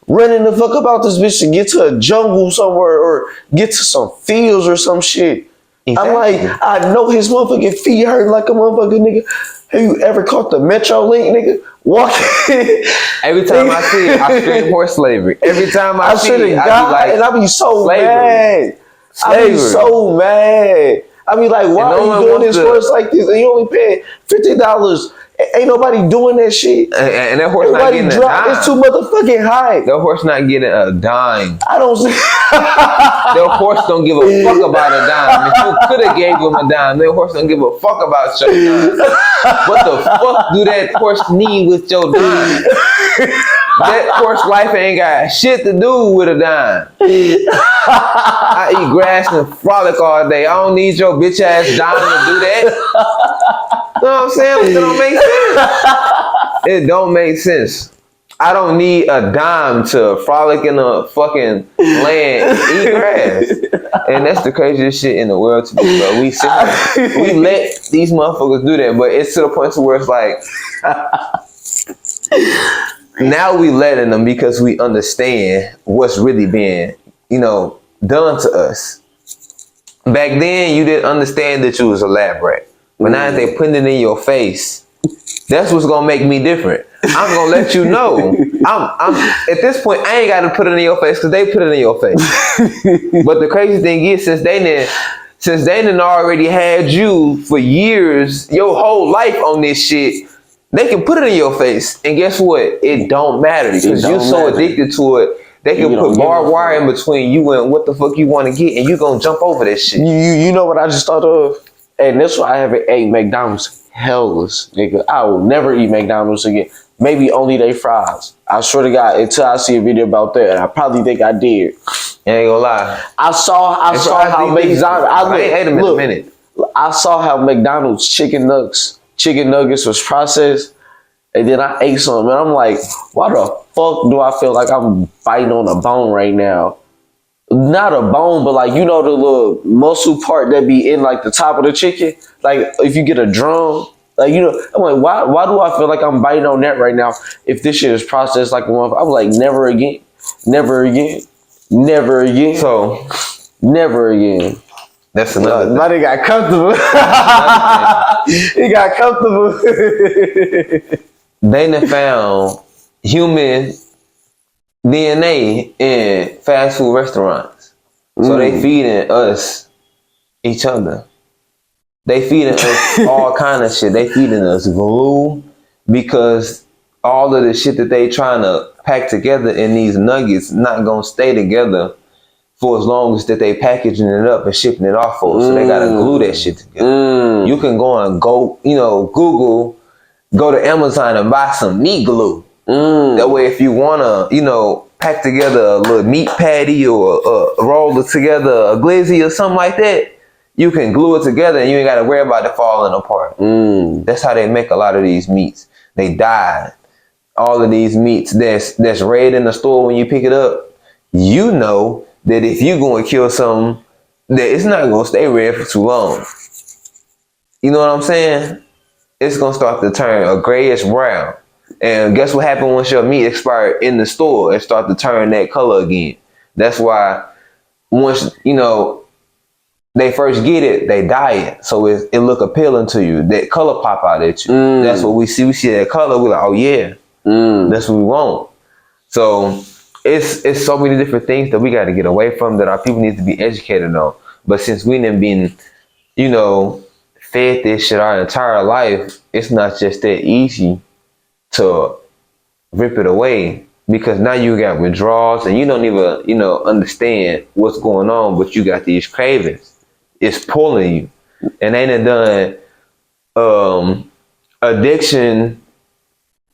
running the fuck about this bitch to get to a jungle somewhere or get to some fields or some shit? Exactly. I'm like, I know his motherfucking feet hurt like a motherfucking nigga. Have you ever caught the Metro Link, nigga? Walking. Every time I see it, I scream horse slavery. Every time I see it, I be like, and I be so slavery. mad. I be so mad. I be like, why are you doing this horse like this? And you only paying $50. Ain't nobody doing that shit. And that horse not getting a dime. It's too motherfucking high. That horse not getting a dime. I don't see. That horse don't give a fuck about a dime. If you could have gave him a dime, that horse don't give a fuck about your dime. What the fuck do that horse need with your dime? That horse life ain't got shit to do with a dime. I eat grass and frolic all day. I don't need your bitch ass dime to do that. You know what I'm saying? It don't make sense. It don't make sense. I don't need a dime to frolic in a fucking land and eat grass. And that's the craziest shit in the world to me, bro. We let these motherfuckers do that, but it's to the point to where it's like, now we letting them because we understand what's really being, you know, done to us. Back then, you didn't understand that you was a lab rat. But now that they putting it in your face, that's what's gonna make me different. I'm gonna let you know. I'm at this point, I ain't gotta put it in your face because they put it in your face. But the crazy thing is, since they done already had you for years, your whole life on this shit, they can put it in your face. And guess what? It don't matter because you're so addicted to it. They can put barbed wire in between you and what the fuck you want to get, and you gonna jump over that shit. You know what I just thought of? And that's why I haven't ate McDonald's hellas, nigga. I will never eat McDonald's again. Maybe only they fries. I swear to God, until I see a video about that, and I probably think I did. You ain't gonna lie. I saw how McDonald's. I ain't ate them in a minute. I saw how McDonald's chicken nuggets was processed, and then I ate some, and I'm like, why the fuck do I feel like I'm biting on a bone right now? Not a bone, but like, you know, the little muscle part that be in like the top of the chicken. Like if you get a drum, like, you know, I'm like, why do I feel like I'm biting on that right now if this shit is processed like one? I'm like, never again, never again, never again. So never again. That's another thing. But it got comfortable. It got comfortable. They done found human DNA in fast food restaurants. So they feeding us each other. They feeding us all kind of shit. They feeding us glue because all of the shit that they trying to pack together in these nuggets not gonna stay together for as long as that they packaging it up and shipping it off for. So they gotta glue that shit together. You can Google, go to Amazon and buy some meat glue. That way, if you wanna, pack together a little meat patty or roll it together a glizzy or something like that, you can glue it together and you ain't gotta worry about it falling apart. That's how they make a lot of these meats. They dyed. All of these meats that's red in the store when you pick it up, you know that if you gonna kill something, that it's not gonna stay red for too long. You know what I'm saying? It's gonna start to turn a grayish brown. And guess what happened once your meat expired in the store? It start to turn that color again. That's why once, they first get it, they dye it. So it look appealing to you. That color pop out at you. That's what we see. We see that color, we're like, oh yeah, that's what we want. So it's so many different things that we got to get away from that our people need to be educated on. But since we done been, fed this shit our entire life, it's not just that easy to rip it away, because now you got withdrawals and you don't even, understand what's going on, but you got these cravings. It's pulling you. And they done addiction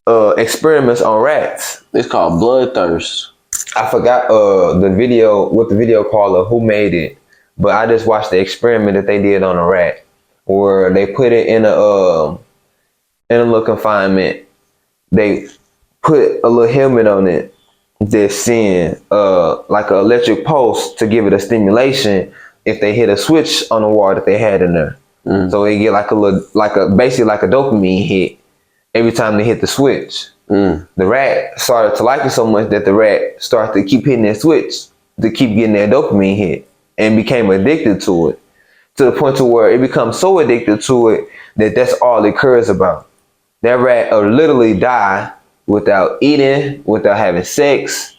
experiments on rats. It's called bloodthirst. I forgot what the video called of who made it, but I just watched the experiment that they did on a rat, where they put it in a little confinement. They put a little helmet on it that's seeing like an electric pulse to give it a stimulation if they hit a switch on the wall that they had in there. So they get basically like a dopamine hit every time they hit the switch. The rat started to like it so much that the rat started to keep hitting that switch to keep getting that dopamine hit and became addicted to it, to the point to where it becomes so addicted to it that that's all it cares about. That rat will literally die without eating, without having sex,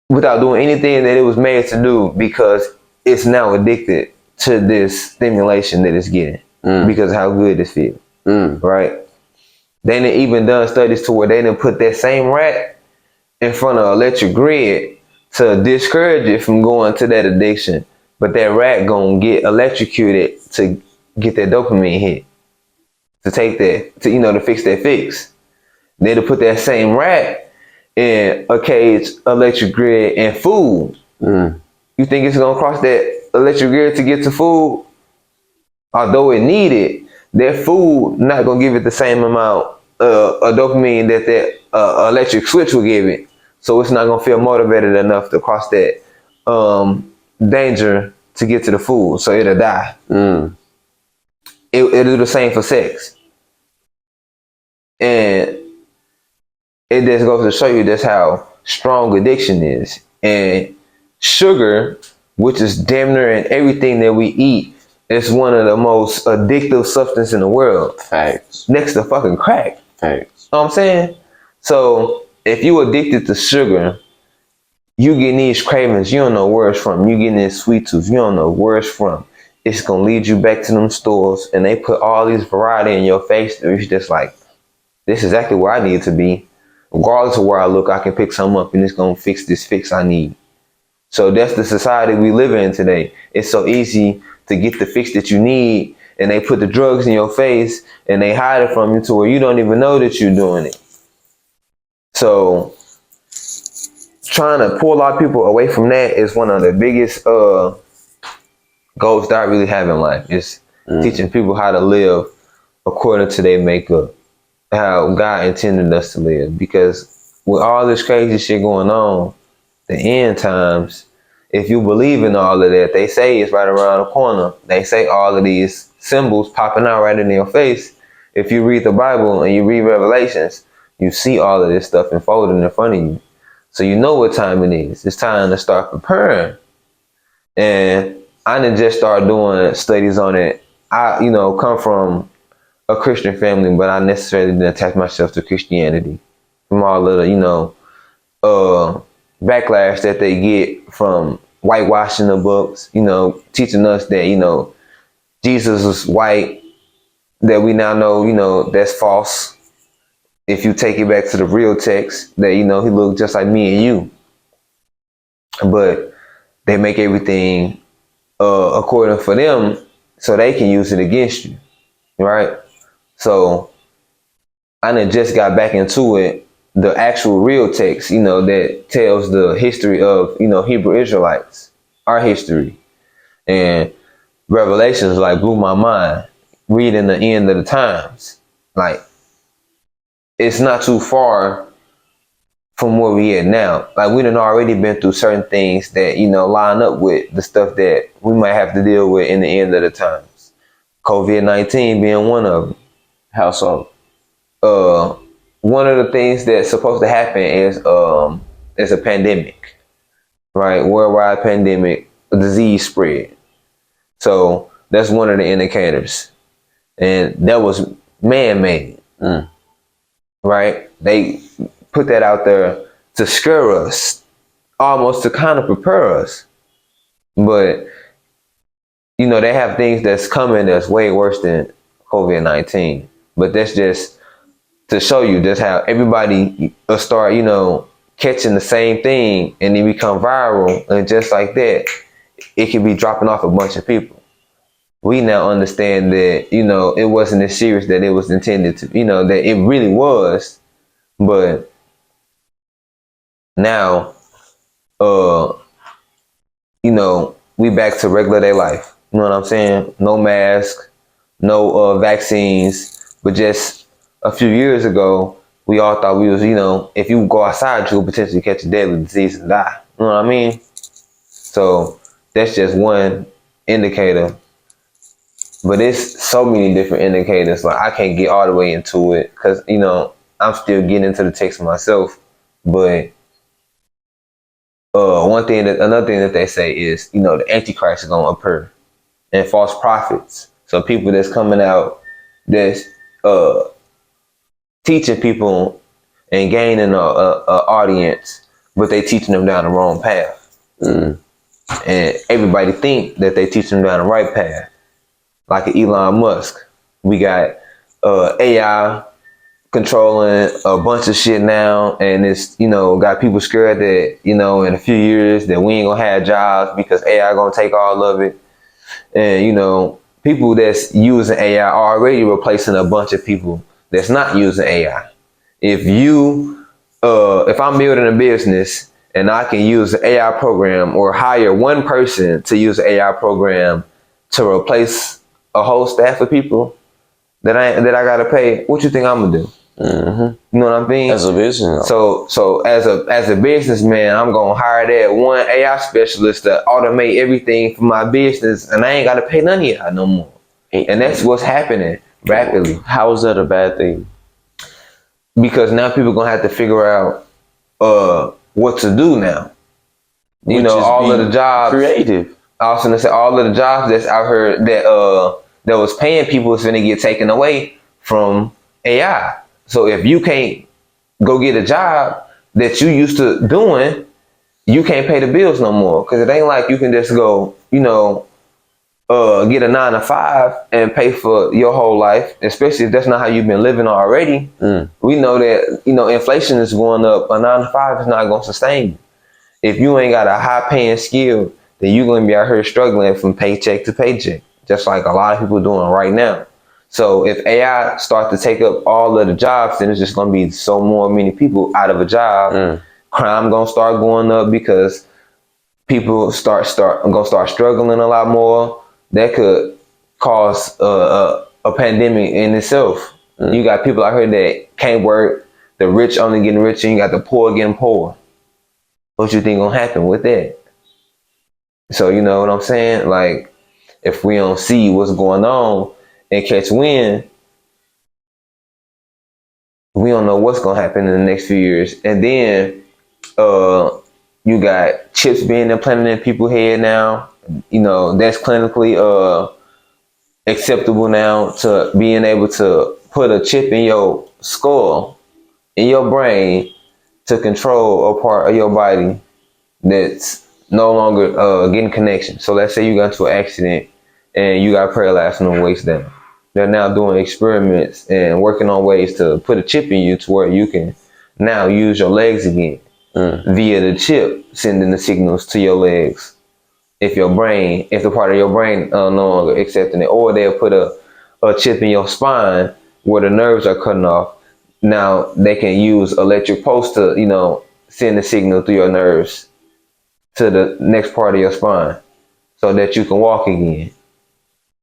without doing anything that it was made to do, because it's now addicted to this stimulation that it's getting because of how good it feels. Right? They done even done studies to where they done put that same rat in front of an electric grid to discourage it from going to that addiction. But that rat gonna get electrocuted to get that dopamine hit, to take that, to fix that fix. They to put that same rat in a cage, electric grid, and food. You think it's gonna cross that electric grid to get to food? Although it needed, that food not gonna give it the same amount of dopamine that electric switch will give it. So it's not gonna feel motivated enough to cross that danger to get to the food. So it'll die. It'll do the same for sex. And it just goes to show you that's how strong addiction is. And sugar, which is damn near in everything that we eat, is one of the most addictive substances in the world. Facts. Next to fucking crack. Facts. You know what I'm saying? So if you addicted to sugar, you getting these cravings, you don't know where it's from. You getting this sweet tooth, you don't know where it's from. It's gonna lead you back to them stores, and they put all these variety in your face. And it's just like, this is exactly where I need to be. Regardless of where I look, I can pick something up and it's gonna fix this fix I need. So that's the society we live in today. It's so easy to get the fix that you need, and they put the drugs in your face and they hide it from you to where you don't even know that you're doing it. So trying to pull a lot of people away from that is one of the biggest goals that I really have in life, is teaching people how to live according to their makeup, how God intended us to live. Because with all this crazy shit going on, the end times, if you believe in all of that, they say it's right around the corner. They say all of these symbols popping out right in your face. If you read the Bible and you read Revelations, you see all of this stuff unfolding in front of you. So you know what time it is. It's time to start preparing. And I didn't just start doing studies on it. I, come from a Christian family, but I necessarily didn't attach myself to Christianity from all of the, backlash that they get from whitewashing the books, teaching us that, Jesus was white, that we now know, that's false. If you take it back to the real text, that, he looked just like me and you. But they make everything according for them so they can use it against you, right? So I done just got back into it, the actual real text, that tells the history of, Hebrew Israelites, our history. And Revelations blew my mind, reading the end of the times. It's not too far from where we at now. We done already been through certain things that, line up with the stuff that we might have to deal with in the end of the times. COVID-19 being one of them. How so? One of the things that's supposed to happen is a pandemic, right? Worldwide pandemic, a disease spread. So that's one of the indicators. And that was man-made, right? They put that out there to scare us, almost to kind of prepare us. But, they have things that's coming that's way worse than COVID-19. But that's just to show you just how everybody will start, catching the same thing and then become viral. And just like that, it can be dropping off a bunch of people. We now understand that, it wasn't as serious that it was intended to, that it really was. But now, we back to regular day life. You know what I'm saying? No mask, no vaccines, but just a few years ago, we all thought we was, if you go outside, you could potentially catch a deadly disease and die. You know what I mean? So that's just one indicator. But it's so many different indicators. I can't get all the way into it because, I'm still getting into the text myself. But another thing that they say is, the Antichrist is going to appear, and false prophets. So people that's coming out that's teaching people and gaining a audience, but they teaching them down the wrong path. And everybody think that they teach them down the right path. Like Elon Musk. We got AI controlling a bunch of shit now, and it's, got people scared that, in a few years that we ain't gonna have jobs because AI gonna take all of it. And, people that's using AI are already replacing a bunch of people that's not using AI. If I'm building a business and I can use an AI program or hire one person to use an AI program to replace a whole staff of people that I gotta pay, what you think I'm gonna do? You know what I mean? As a business. So as a businessman, I'm gonna hire that one AI specialist to automate everything for my business, and I ain't gotta pay none of y'all no more. And that's what's happening rapidly. How is that a bad thing? Because now people gonna have to figure out what to do now. All of the jobs. Creative. I was gonna say all of the jobs that's out here that was paying people is gonna get taken away from AI. So if you can't go get a job that you used to doing, you can't pay the bills no more. Cause it ain't like you can just go, get a 9-to-5 and pay for your whole life, especially if that's not how you've been living already. We know that, inflation is going up. A 9-to-5 is not going to sustain you. If you ain't got a high paying skill then you're going to be out here struggling from paycheck to paycheck, just like a lot of people doing right now. So if AI starts to take up all of the jobs, then it's just going to be so many people out of a job. Crime going to start going up because people gonna start struggling a lot more. That could cause a pandemic in itself. You got people out here that can't work. The rich only getting richer, and you got the poor getting poor. What you think gonna happen with that? So you know what I'm saying? Like, if we don't see what's going on and catch wind, we don't know what's gonna happen in the next few years. And then you got chips being implanted in people's head now. You know, that's clinically acceptable now, to being able to put a chip in your skull, in your brain, to control a part of your body that's no longer getting connection. So let's say you got into an accident and you got paralyzed from the waist down. They're now doing experiments and working on ways to put a chip in you to where you can now use your legs again via the chip, sending the signals to your legs. If the part of your brain no longer accepting it, or they'll put a chip in your spine where the nerves are cutting off. Now they can use electric pulse to, you know, send the signal through your nerves to the next part of your spine so that you can walk again.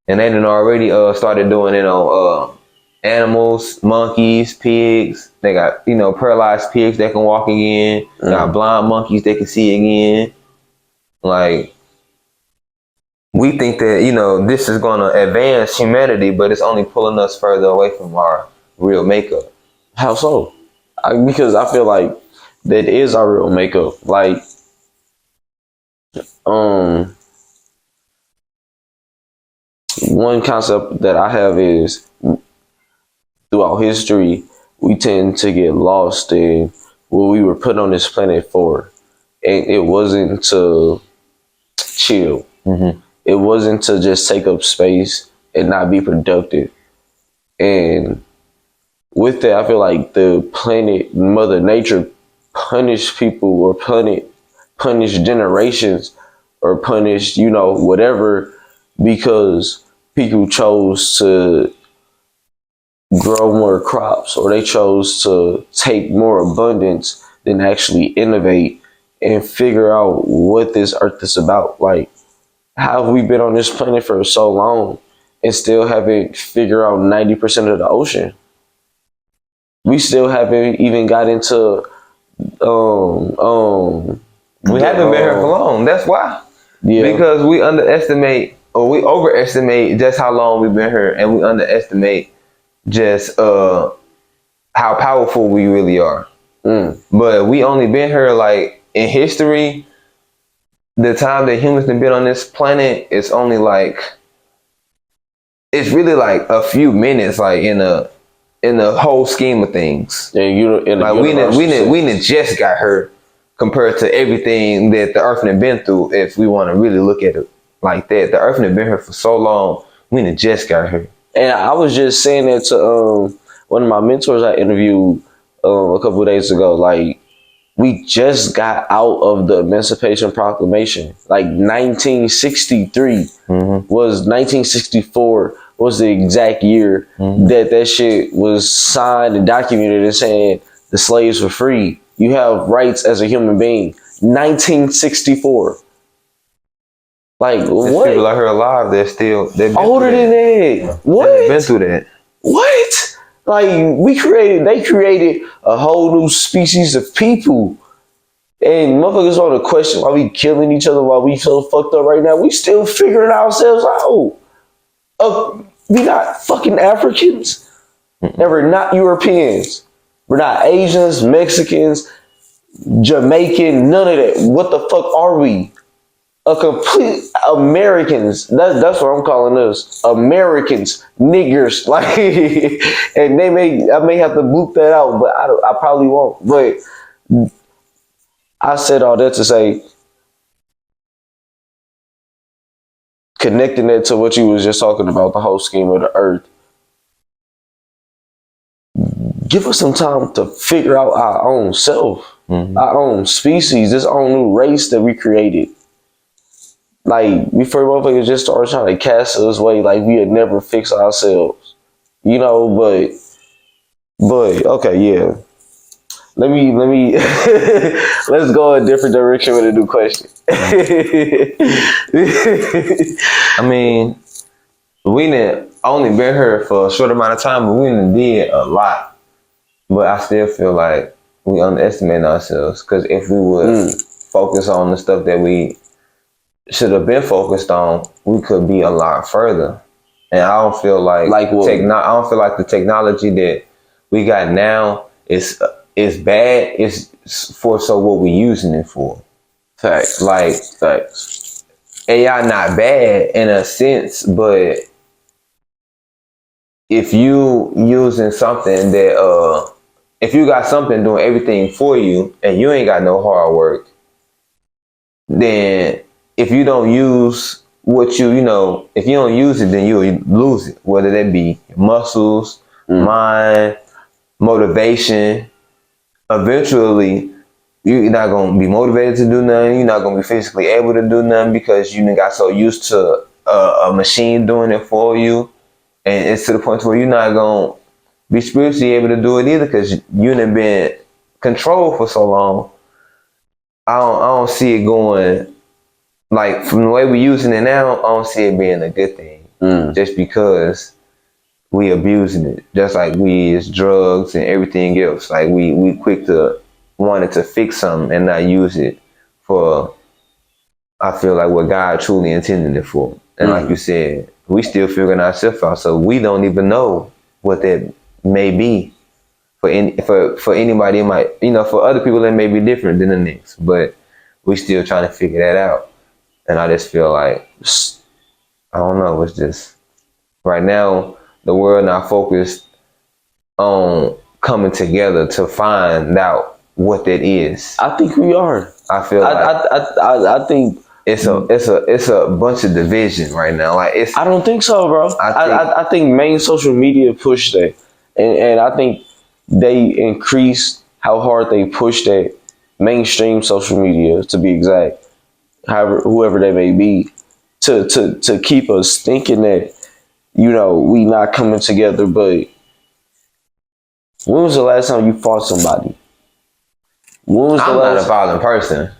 And they done already started doing it on animals, monkeys, pigs. They got, you know, paralyzed pigs that can walk again. Got blind monkeys that can see again. Like, we think that, you know, this is going to advance humanity, but it's only pulling us further away from our real makeup. How so? Because I feel like that is our real makeup. Like, one concept that I have is, throughout history, we tend to get lost in what we were put on this planet for. And it wasn't to chill. It wasn't to just take up space and not be productive. And with that, I feel like the planet, Mother Nature, punished people, or punished generations, or punished, you know, whatever, because people chose to grow more crops, or they chose to take more abundance than actually innovate and figure out what this earth is about. Like, how have we been on this planet for so long and still haven't figured out 90% of the ocean? We still haven't even got into we haven't been here for long. That's why. Yeah. Because we underestimate, or we overestimate just how long we've been here, and we underestimate just how powerful we really are. But we only been here, like, in history, the time that humans have been on this planet, it's only like, it's really like a few minutes, like in the whole scheme of things. And like we didn't just got hurt compared to everything that the earth had been through. If we want to really look at it like that, the earth had been here for so long, we didn't just got hurt. And I was just saying that to one of my mentors I interviewed a couple of days ago. Like, we just got out of the Emancipation Proclamation. Like, 1963 was 1964 was the exact year that shit was signed and documented and saying the slaves were free. You have rights as a human being. 1964. Like, There's what? people out here alive they've been older than that. What? They've been through that. What? Like, they created a whole new species of people. And motherfuckers want to question why we killing each other, why we so fucked up right now. We still figuring ourselves out. We not fucking Africans. And we're not Europeans. We're not Asians, Mexicans, Jamaican, none of that. What the fuck are we? A complete Americans. That's what I'm calling us. Americans, niggers. Like, and I may have to bleep that out, but I probably won't. But I said all that to say, connecting that to what you was just talking about, the whole scheme of the earth. Give us some time to figure out our own self, our own species, this own new race that we created. Like before motherfuckers just started trying to cast us away, like we would never fix ourselves. You know, but okay, yeah. Let me let's go a different direction with a new question. I mean, we didn't only been here for a short amount of time, but we done did a lot. But I still feel like we underestimate ourselves, because if we would focus on the stuff that we should have been focused on, we could be a lot further. And I don't feel like what? I don't feel like the technology that we got now is bad. It's for so what we using it for. Facts. Like Facts. AI not bad in a sense, but if you using something that if you got something doing everything for you and you ain't got no hard work, then if you don't use what you know, if you don't use it, then you'll lose it. Whether that be your muscles, mind, motivation. Eventually, you're not gonna be motivated to do nothing. You're not gonna be physically able to do nothing because you got so used to a machine doing it for you, and it's to the point where you're not gonna be spiritually able to do it either because you done been controlled for so long. I don't see it going, like, from the way we're using it now. I don't see it being a good thing, just because we abusing it, just like we is drugs and everything else. Like we quick to wanted to fix something and not use it for, I feel like, what God truly intended it for. And like you said, we still figuring ourselves out, so we don't even know what that may be. For anybody, it might, for other people it may be different than the next, but we still trying to figure that out. And I just feel like, I don't know, it's just right now the world not focused on coming together to find out what that is. I think we are. I feel like I think it's a bunch of division right now. Like I don't think so, bro. I think main social media pushed that, and I think they increased how hard they push that mainstream social media, to be exact, however, whoever they may be, to keep us thinking that, we not coming together. But when was the last time you fought somebody? I'm not a violent person.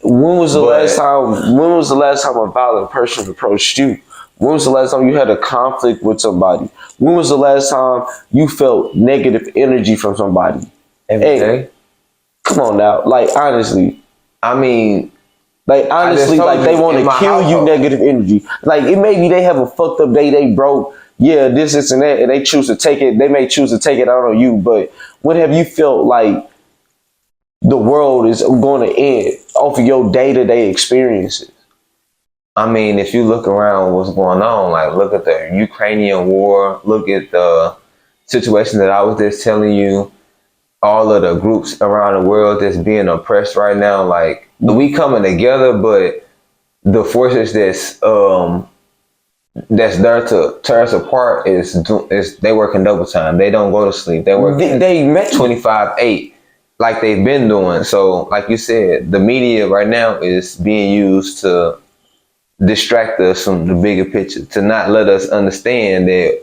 When was the last time? When was the last time a violent person approached you? When was the last time you had a conflict with somebody? When was the last time you felt negative energy from somebody? Every day. Come on now, like honestly. I mean, like honestly, like they want to kill you, negative energy. Like it maybe they have a fucked up day, they broke. Yeah, this and that, and they choose to take it. They may choose to take it out on you. But when have you felt like the world is going to end off of your day-to-day experiences? I mean, if you look around what's going on, like look at the Ukrainian war, look at the situation that I was just telling you, all of the groups around the world that's being oppressed right now, like we coming together, but the forces that's there to tear us apart is they working double time. They don't go to sleep. They work they met 25/8. Like they've been doing. So, like you said, the media right now is being used to distract us from the bigger picture, to not let us understand that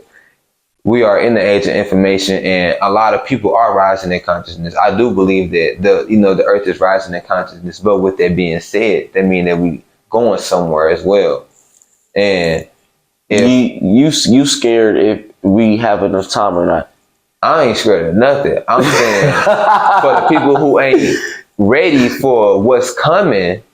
we are in the age of information, and a lot of people are rising in consciousness. I do believe that the earth is rising in consciousness. But with that being said, that means that we going somewhere as well. And if you scared if we have enough time or not? I ain't scared of nothing. I'm saying for the people who ain't ready for what's coming,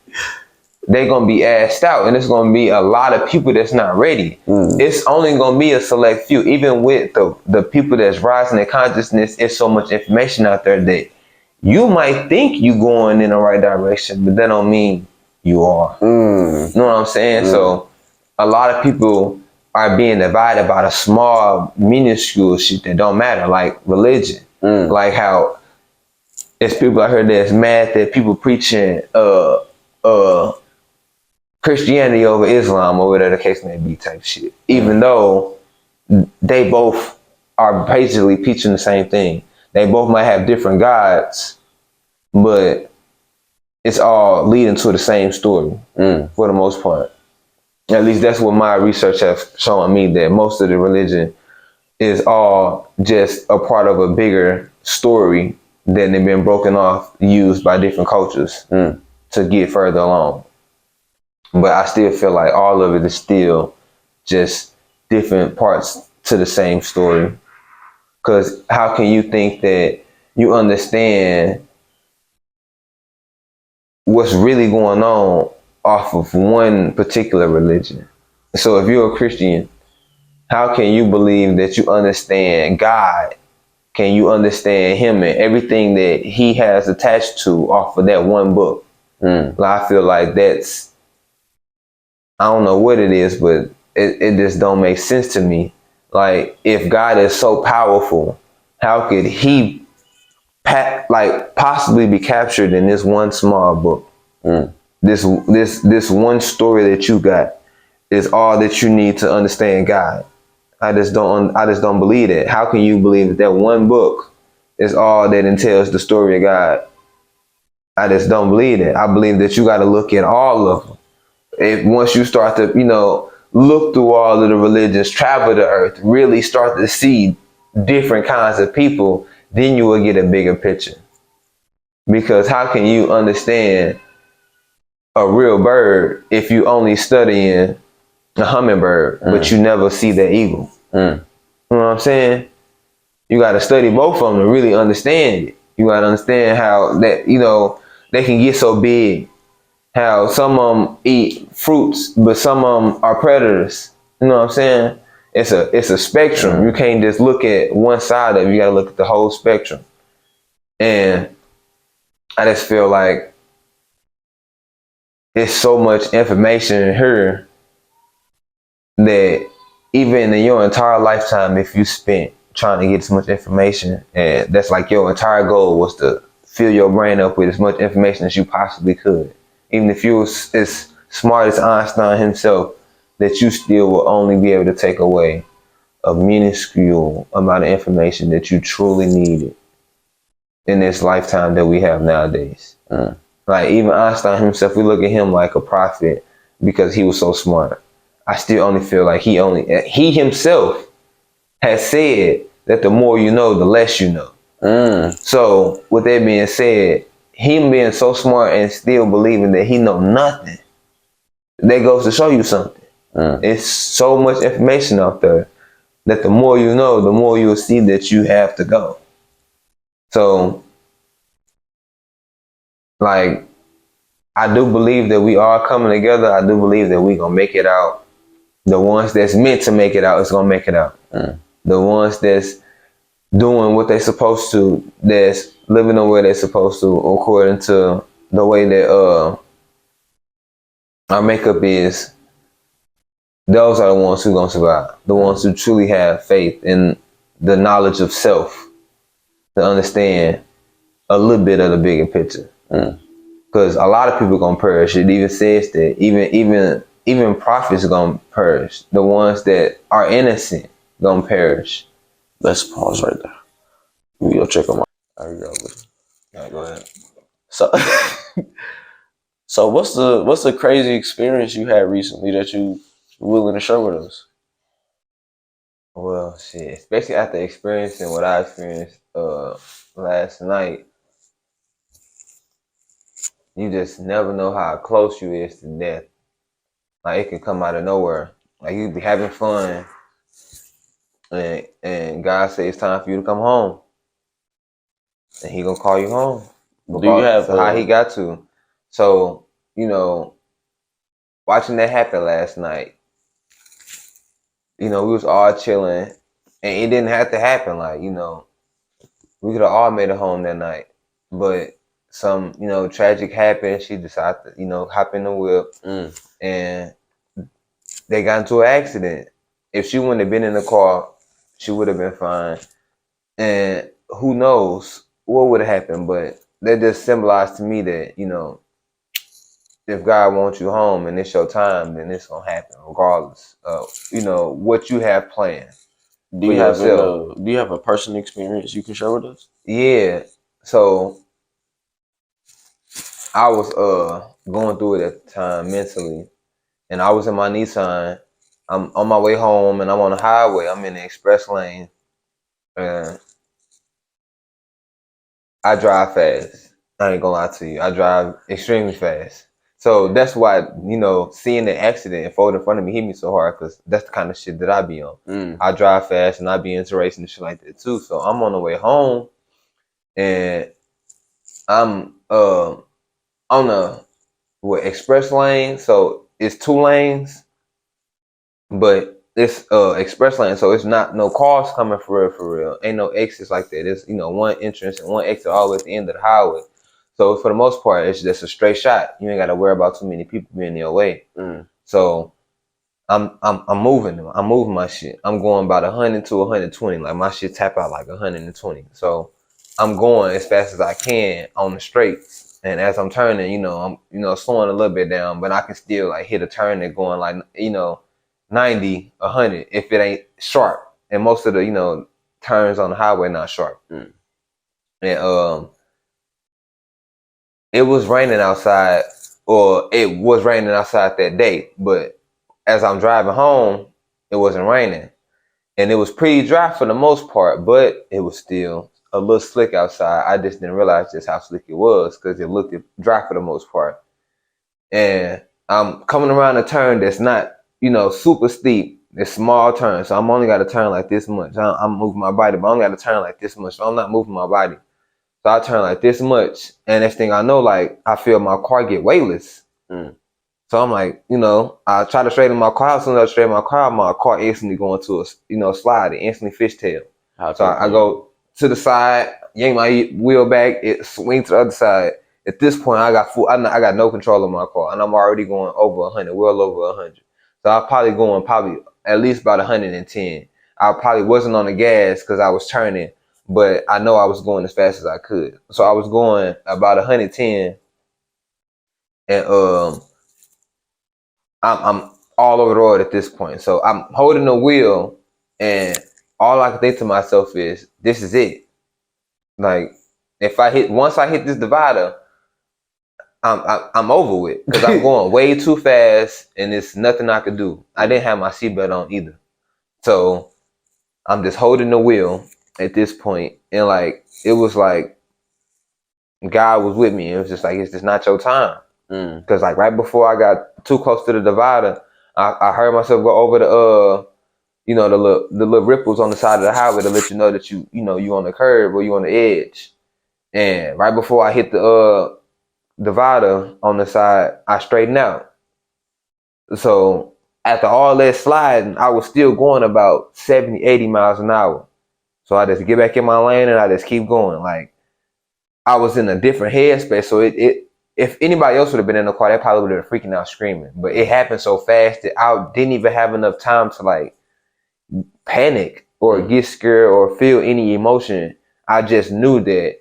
they're going to be asked out. And it's going to be a lot of people that's not ready. It's only going to be a select few. Even with the people that's rising in consciousness, it's so much information out there that you might think you going in the right direction, but that don't mean you are. You know what I'm saying? So a lot of people are being divided by the small, minuscule shit that don't matter, like religion. Like how it's people out here that's mad that people preaching Christianity over Islam, or whatever the case may be, type shit. Even though they both are basically preaching the same thing. They both might have different gods, but it's all leading to the same story for the most part. At least that's what my research has shown me, that most of the religion is all just a part of a bigger story that they've been broken off, used by different cultures to get further along. But I still feel like all of it is still just different parts to the same story. Because how can you think that you understand what's really going on off of one particular religion? So if you're a Christian, how can you believe that you understand God? Can you understand him and everything that he has attached to off of that one book? Like, I feel like that's, I don't know what it is, but it just don't make sense to me. Like, if God is so powerful, how could he possibly be captured in this one small book? This one story that you got is all that you need to understand God. I just don't believe it. How can you believe that one book is all that entails the story of God? I just don't believe it. I believe that you got to look at all of them. Once you start to, look through all of the religions, travel the earth, really start to see different kinds of people, then you will get a bigger picture. Because how can you understand a real bird if you only studying a hummingbird, but you never see the eagle? You know what I'm saying? You got to study both of them to really understand it. You got to understand how that, they can get so big. How some of them eat fruits, but some of them are predators. You know what I'm saying? It's a spectrum. You can't just look at one side of it. You got to look at the whole spectrum. And I just feel like there's so much information in here that even in your entire lifetime, if you spent trying to get as much information, and that's like your entire goal was to fill your brain up with as much information as you possibly could. Even if you was as smart as Einstein himself, that you still will only be able to take away a minuscule amount of information that you truly needed in this lifetime that we have nowadays. Like even Einstein himself, we look at him like a prophet because he was so smart. I still only feel like he himself has said that the more you know, the less you know. So with that being said, him being so smart and still believing that he know nothing, that goes to show you something. It's so much information out there that the more you know, the more you'll see that you have to go. So, like, I do believe that we are coming together. I do believe that we gonna make it out. The ones that's meant to make it out is gonna make it out. The ones that's doing what they're supposed to, that's living the way they're supposed to, according to the way that our makeup is, those are the ones who gonna survive. The ones who truly have faith in the knowledge of self to understand a little bit of the bigger picture. Because a lot of people gonna perish. It even says that even prophets gonna perish. The ones that are innocent gonna perish. Let's pause right there. Let me go check on my. There we go. All right, go ahead. So, so what's the crazy experience you had recently that you willing to share with us? Well, shit, especially after experiencing what I experienced last night, you just never know how close you is to death. Like it can come out of nowhere. Like you be having fun, and God say it's time for you to come home, and He gonna call you home. Do you have how He got to? So watching that happen last night, we was all chilling, and it didn't have to happen. Like we could have all made it home that night, but some tragic happened. She decided to hop in the whip, and they got into an accident. If she wouldn't have been in the car, she would have been fine. And who knows what would have happened, but that just symbolized to me that if God wants you home and it's your time, then it's gonna happen regardless of what you have planned. Do you have a personal experience you can share with us? Yeah. So I was going through it at the time mentally, and I was in my Nissan. I'm on my way home, and I'm on the highway. I'm in the express lane, and I drive fast. I ain't gonna lie to you. I drive extremely fast. So that's why, seeing the accident and Ford in front of me hit me so hard, because that's the kind of shit that I be on. I drive fast and I be into racing and shit like that too. So I'm on the way home, and I'm on the express lane. So it's 2 lanes, but it's express lane, so it's not no cars coming for real. Ain't no exits like that. It's one entrance and one exit all the way at the end of the highway. So for the most part, it's just a straight shot. You ain't got to worry about too many people being in your way. So I'm moving. I'm moving my shit. I'm going about 100 to 120. Like my shit tap out like 120. So I'm going as fast as I can on the straights. And as I'm turning, I'm slowing a little bit down, but I can still like hit a turn and going like 90, 100 if it ain't sharp. And most of the turns on the highway not sharp. And it was raining outside, or it was raining outside that day, but as I'm driving home, it wasn't raining. And it was pretty dry for the most part, but it was still a little slick outside. I just didn't realize just how slick it was because it looked dry for the most part. And I'm coming around a turn that's not, super steep. It's small turn, so I'm only got to turn like this much. I'm moving my body, but I only got to turn like this much. So I'm not moving my body. So I turn like this much, and next thing I know, like I feel my car get weightless. So I'm like, I try to straighten my car out. As soon as I straighten my car instantly go into a slide. It instantly fishtail. So I go to the side, yank my wheel back, it swings to the other side. At this point, I got no control of my car, and I'm already going over 100, well over 100. So I'm probably going at least about 110. I probably wasn't on the gas because I was turning, but I know I was going as fast as I could. So I was going about 110, and I'm all over the road at this point. So I'm holding the wheel, and all I can think to myself is, this is it. Like, once I hit this divider, I'm over with, because I'm going way too fast, and there's nothing I could do. I didn't have my seatbelt on either. So I'm just holding the wheel at this point, and like, it was like God was with me. It was just like, it's just not your time. Because like right before I got too close to the divider, I heard myself go over the little ripples on the side of the highway to let you know that you on the curb or you on the edge. And right before I hit the divider on the side, I straightened out. So after all that sliding, I was still going about 70, 80 miles an hour. So I just get back in my lane and I just keep going. Like, I was in a different headspace. So if anybody else would have been in the car, they probably would have been freaking out screaming. But it happened so fast that I didn't even have enough time to like panic or get scared or feel any emotion. I just knew that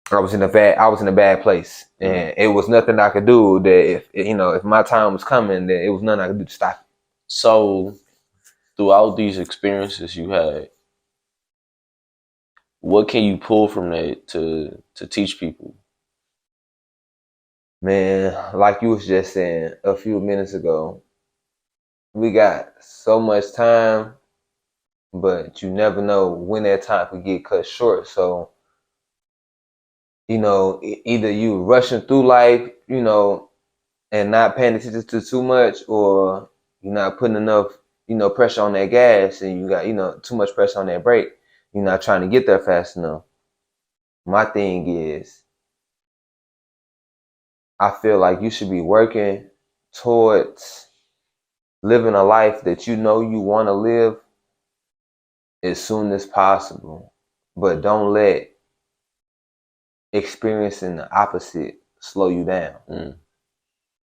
I was in a bad place, and it was nothing I could do. That if my time was coming, that it was nothing I could do to stop it. So throughout these experiences you had, what can you pull from that to teach people? Man, like you was just saying a few minutes ago, we got so much time, but you never know when that time could get cut short. So, either you rushing through life, and not paying attention to too much, or you're not putting enough, pressure on that gas, and you got, too much pressure on that brake. You're not trying to get there fast enough. My thing is, I feel like you should be working towards living a life that you want to live as soon as possible. But don't let experiencing the opposite slow you down.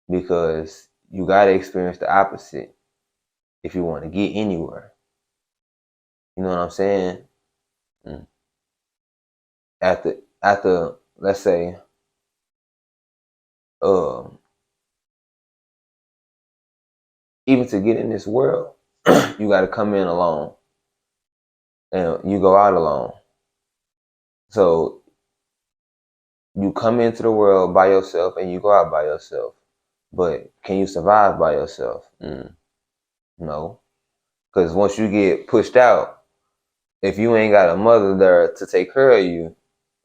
Because you got to experience the opposite if you want to get anywhere. You know what I'm saying? After let's say, even to get in this world, you got to come in alone, and you go out alone. So you come into the world by yourself, and you go out by yourself. But can you survive by yourself? No. Because once you get pushed out, if you ain't got a mother there to take care of you,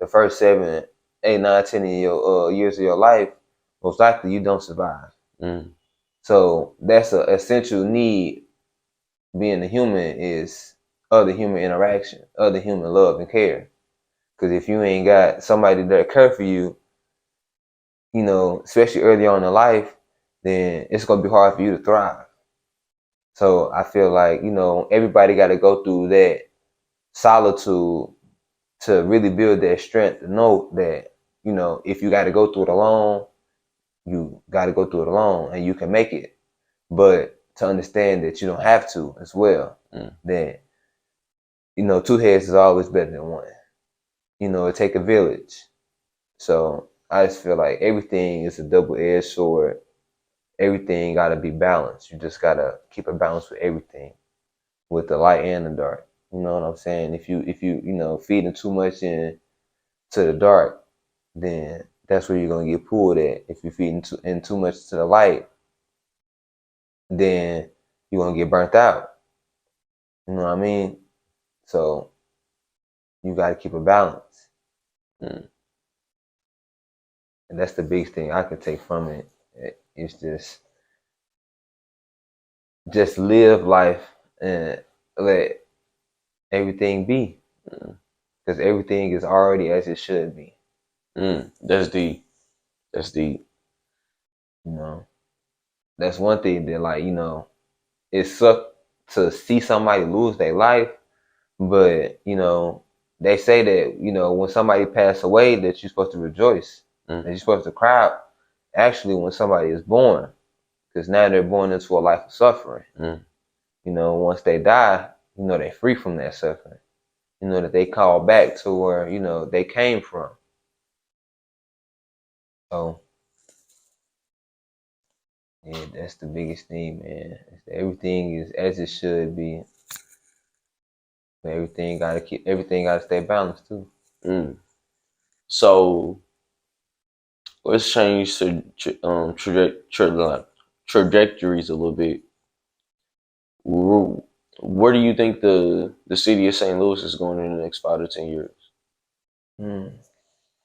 the first 7, 8, 9, 10 of your years of your life, most likely you don't survive. So that's an essential need. Being a human is other human interaction, other human love and care. Because if you ain't got somebody that care for you, you know, especially early on in life, then it's gonna be hard for you to thrive. So I feel like, you know, everybody got to go through that solitude to really build that strength to know that, you know, if you got to go through it alone, you got to go through it alone and you can make it. But to understand that you don't have to as well, that, you know, 2 heads is always better than one. You know, it take a village. So I just feel like everything is a double-edged sword. Everything got to be balanced. You just got to keep a balance with everything, with the light and the dark. You know what I'm saying? If you you know, feeding too much in to the dark, then that's where you're gonna get pulled at. If you're feeding too much to the light, then you're gonna get burnt out. You know what I mean? So you got to keep a balance, and that's the biggest thing I can take from it. It's just live life and let everything be, because everything is already as it should be. That's deep. That's deep. You know, that's one thing that, like, you know, it sucks to see somebody lose their life, but, you know, they say that, you know, when somebody passed away, that you're supposed to rejoice, that you're supposed to cry. Actually, when somebody is born, because now they're born into a life of suffering. You know, once they die, you know, they're free from that suffering. You know, that they call back to where, you know, they came from. So, yeah, that's the biggest thing, man. Everything is as it should be. But everything gotta stay balanced too. So let's change trajectories a little bit. Where do you think the city of St. Louis is going in the next 5 to 10 years?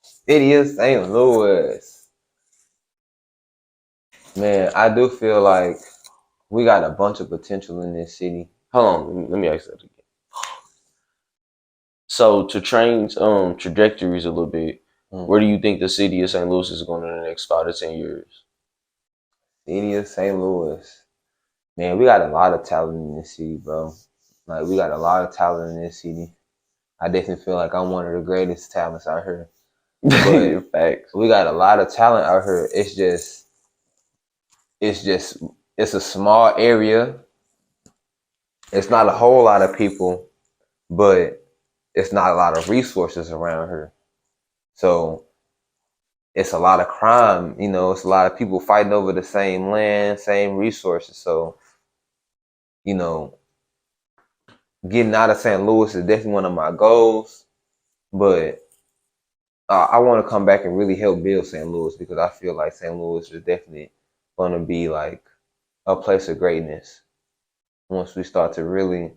City of St. Louis. Man, I do feel like we got a bunch of potential in this city. Hold on, let me ask that again. So to change trajectories a little bit, where do you think the city of St. Louis is going in the next 5 to 10 years? City of St. Louis. Man, we got a lot of talent in this city, bro. Like, we got a lot of talent in this city. I definitely feel like I'm one of the greatest talents out here. But Facts. we got a lot of talent out here. It's a small area. It's not a whole lot of people, but it's not a lot of resources around here. So it's a lot of crime, you know, it's a lot of people fighting over the same land, same resources. So, you know, getting out of St. Louis is definitely one of my goals, but I want to come back and really help build St. Louis, because I feel like St. Louis is definitely going to be like a place of greatness once we start to really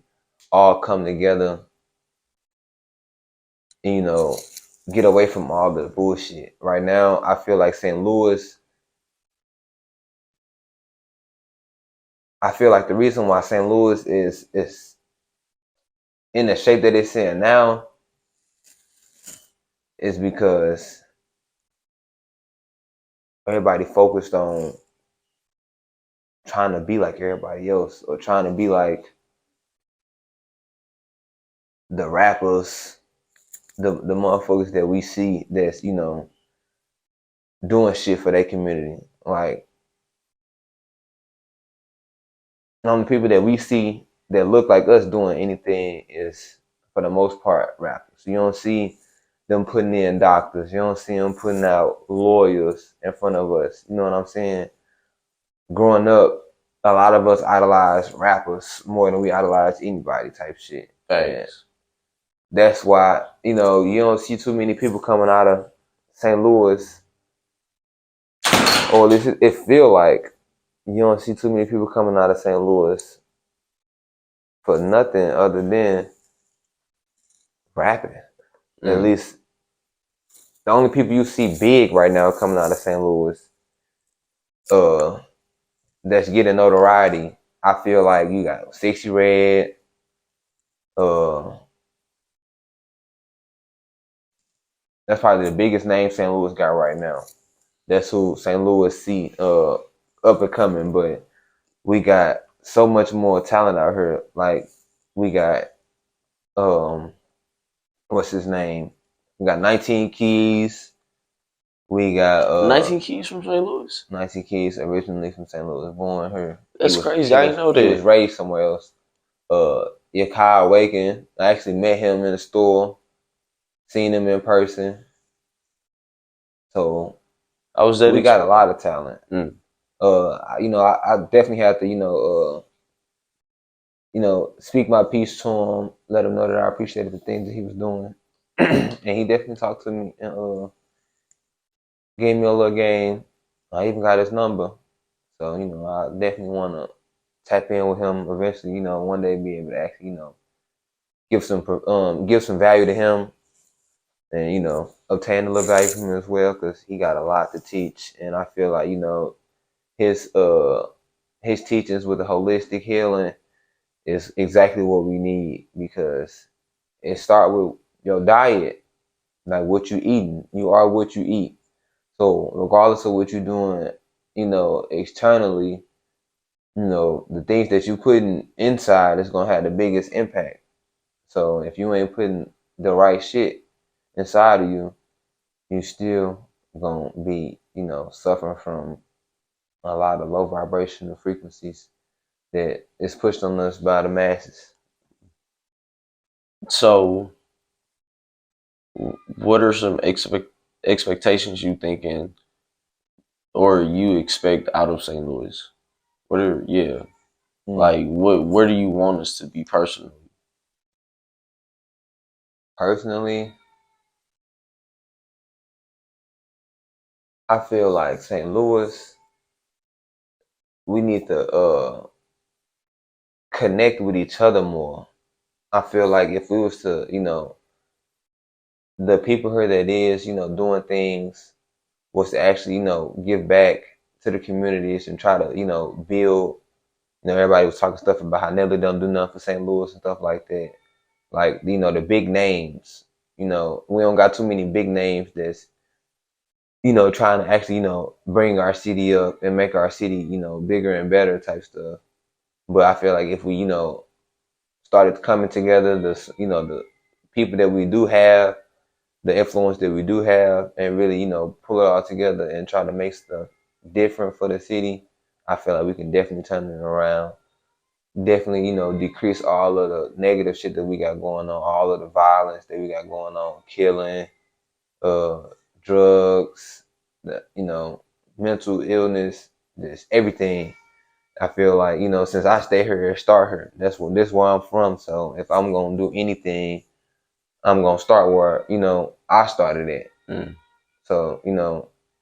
all come together and, you know, get away from all the bullshit. Right now, I feel like St. Louis, I feel like the reason why St. Louis is in the shape that it's in now is because everybody focused on trying to be like everybody else, or trying to be like the rappers, the motherfuckers that we see that's, you know, doing shit for their community. Like, the people that we see that look like us doing anything is, for the most part, rappers. You don't see them putting in doctors. You don't see them putting out lawyers in front of us. You know what I'm saying? Growing up, a lot of us idolize rappers more than we idolize anybody type shit. Thanks. That's why, you know, you don't see too many people coming out of St. Louis or at least it feel like you don't see too many people coming out of St. Louis for nothing other than rapping. At least the only people you see big right now coming out of St. Louis, that's getting notoriety. I feel like you got 60 Red, that's probably the biggest name St. Louis got right now. That's who St. Louis see up and coming, but we got so much more talent out here. Like we got what's his name? We got 19 Keys. We got 19 Keys from St. Louis. 19 Keys originally from St. Louis, born here. That's crazy. I didn't know that. He was raised somewhere else. Yakai Awaken. I actually met him in the store, seen him in person. So we got a lot of talent. I definitely have to, speak my piece to him, let him know that I appreciated the things that he was doing. And he definitely talked to me and gave me a little game. I even got his number. So, I definitely want to tap in with him eventually, one day be able to actually, give some value to him and, obtain a little value from him as well, because he got a lot to teach. And I feel like, his teachings with the holistic healing is exactly what we need, because it start with your diet, like what you eating. You are what you eat. So regardless of what you're doing, externally, the things that you putting inside is gonna have the biggest impact. So if you ain't putting the right shit inside of you, you still gonna be, suffering from a lot of low vibrational frequencies that is pushed on us by the masses. So, what are some expectations you thinking or you expect out of St. Louis? Like where do you want us to be personally? Personally, I feel like St. Louis, we need to connect with each other more. I feel like if we was to, the people here that is, doing things, was to actually, give back to the communities and try to, build. Everybody was talking stuff about how Nelly don't do nothing for St. Louis and stuff like that. Like, the big names. We don't got too many big names that's, trying to actually, bring our city up and make our city, bigger and better type stuff. But I feel like if we, started coming together, the people that we do have, the influence that we do have, and really, pull it all together and try to make stuff different for the city, I feel like we can definitely turn it around. Definitely, decrease all of the negative shit that we got going on, all of the violence that we got going on, killing, drugs, mental illness, just everything. I feel like, since I stay here, start here. This where I'm from. So if I'm gonna do anything, I'm gonna start where, I started at. So,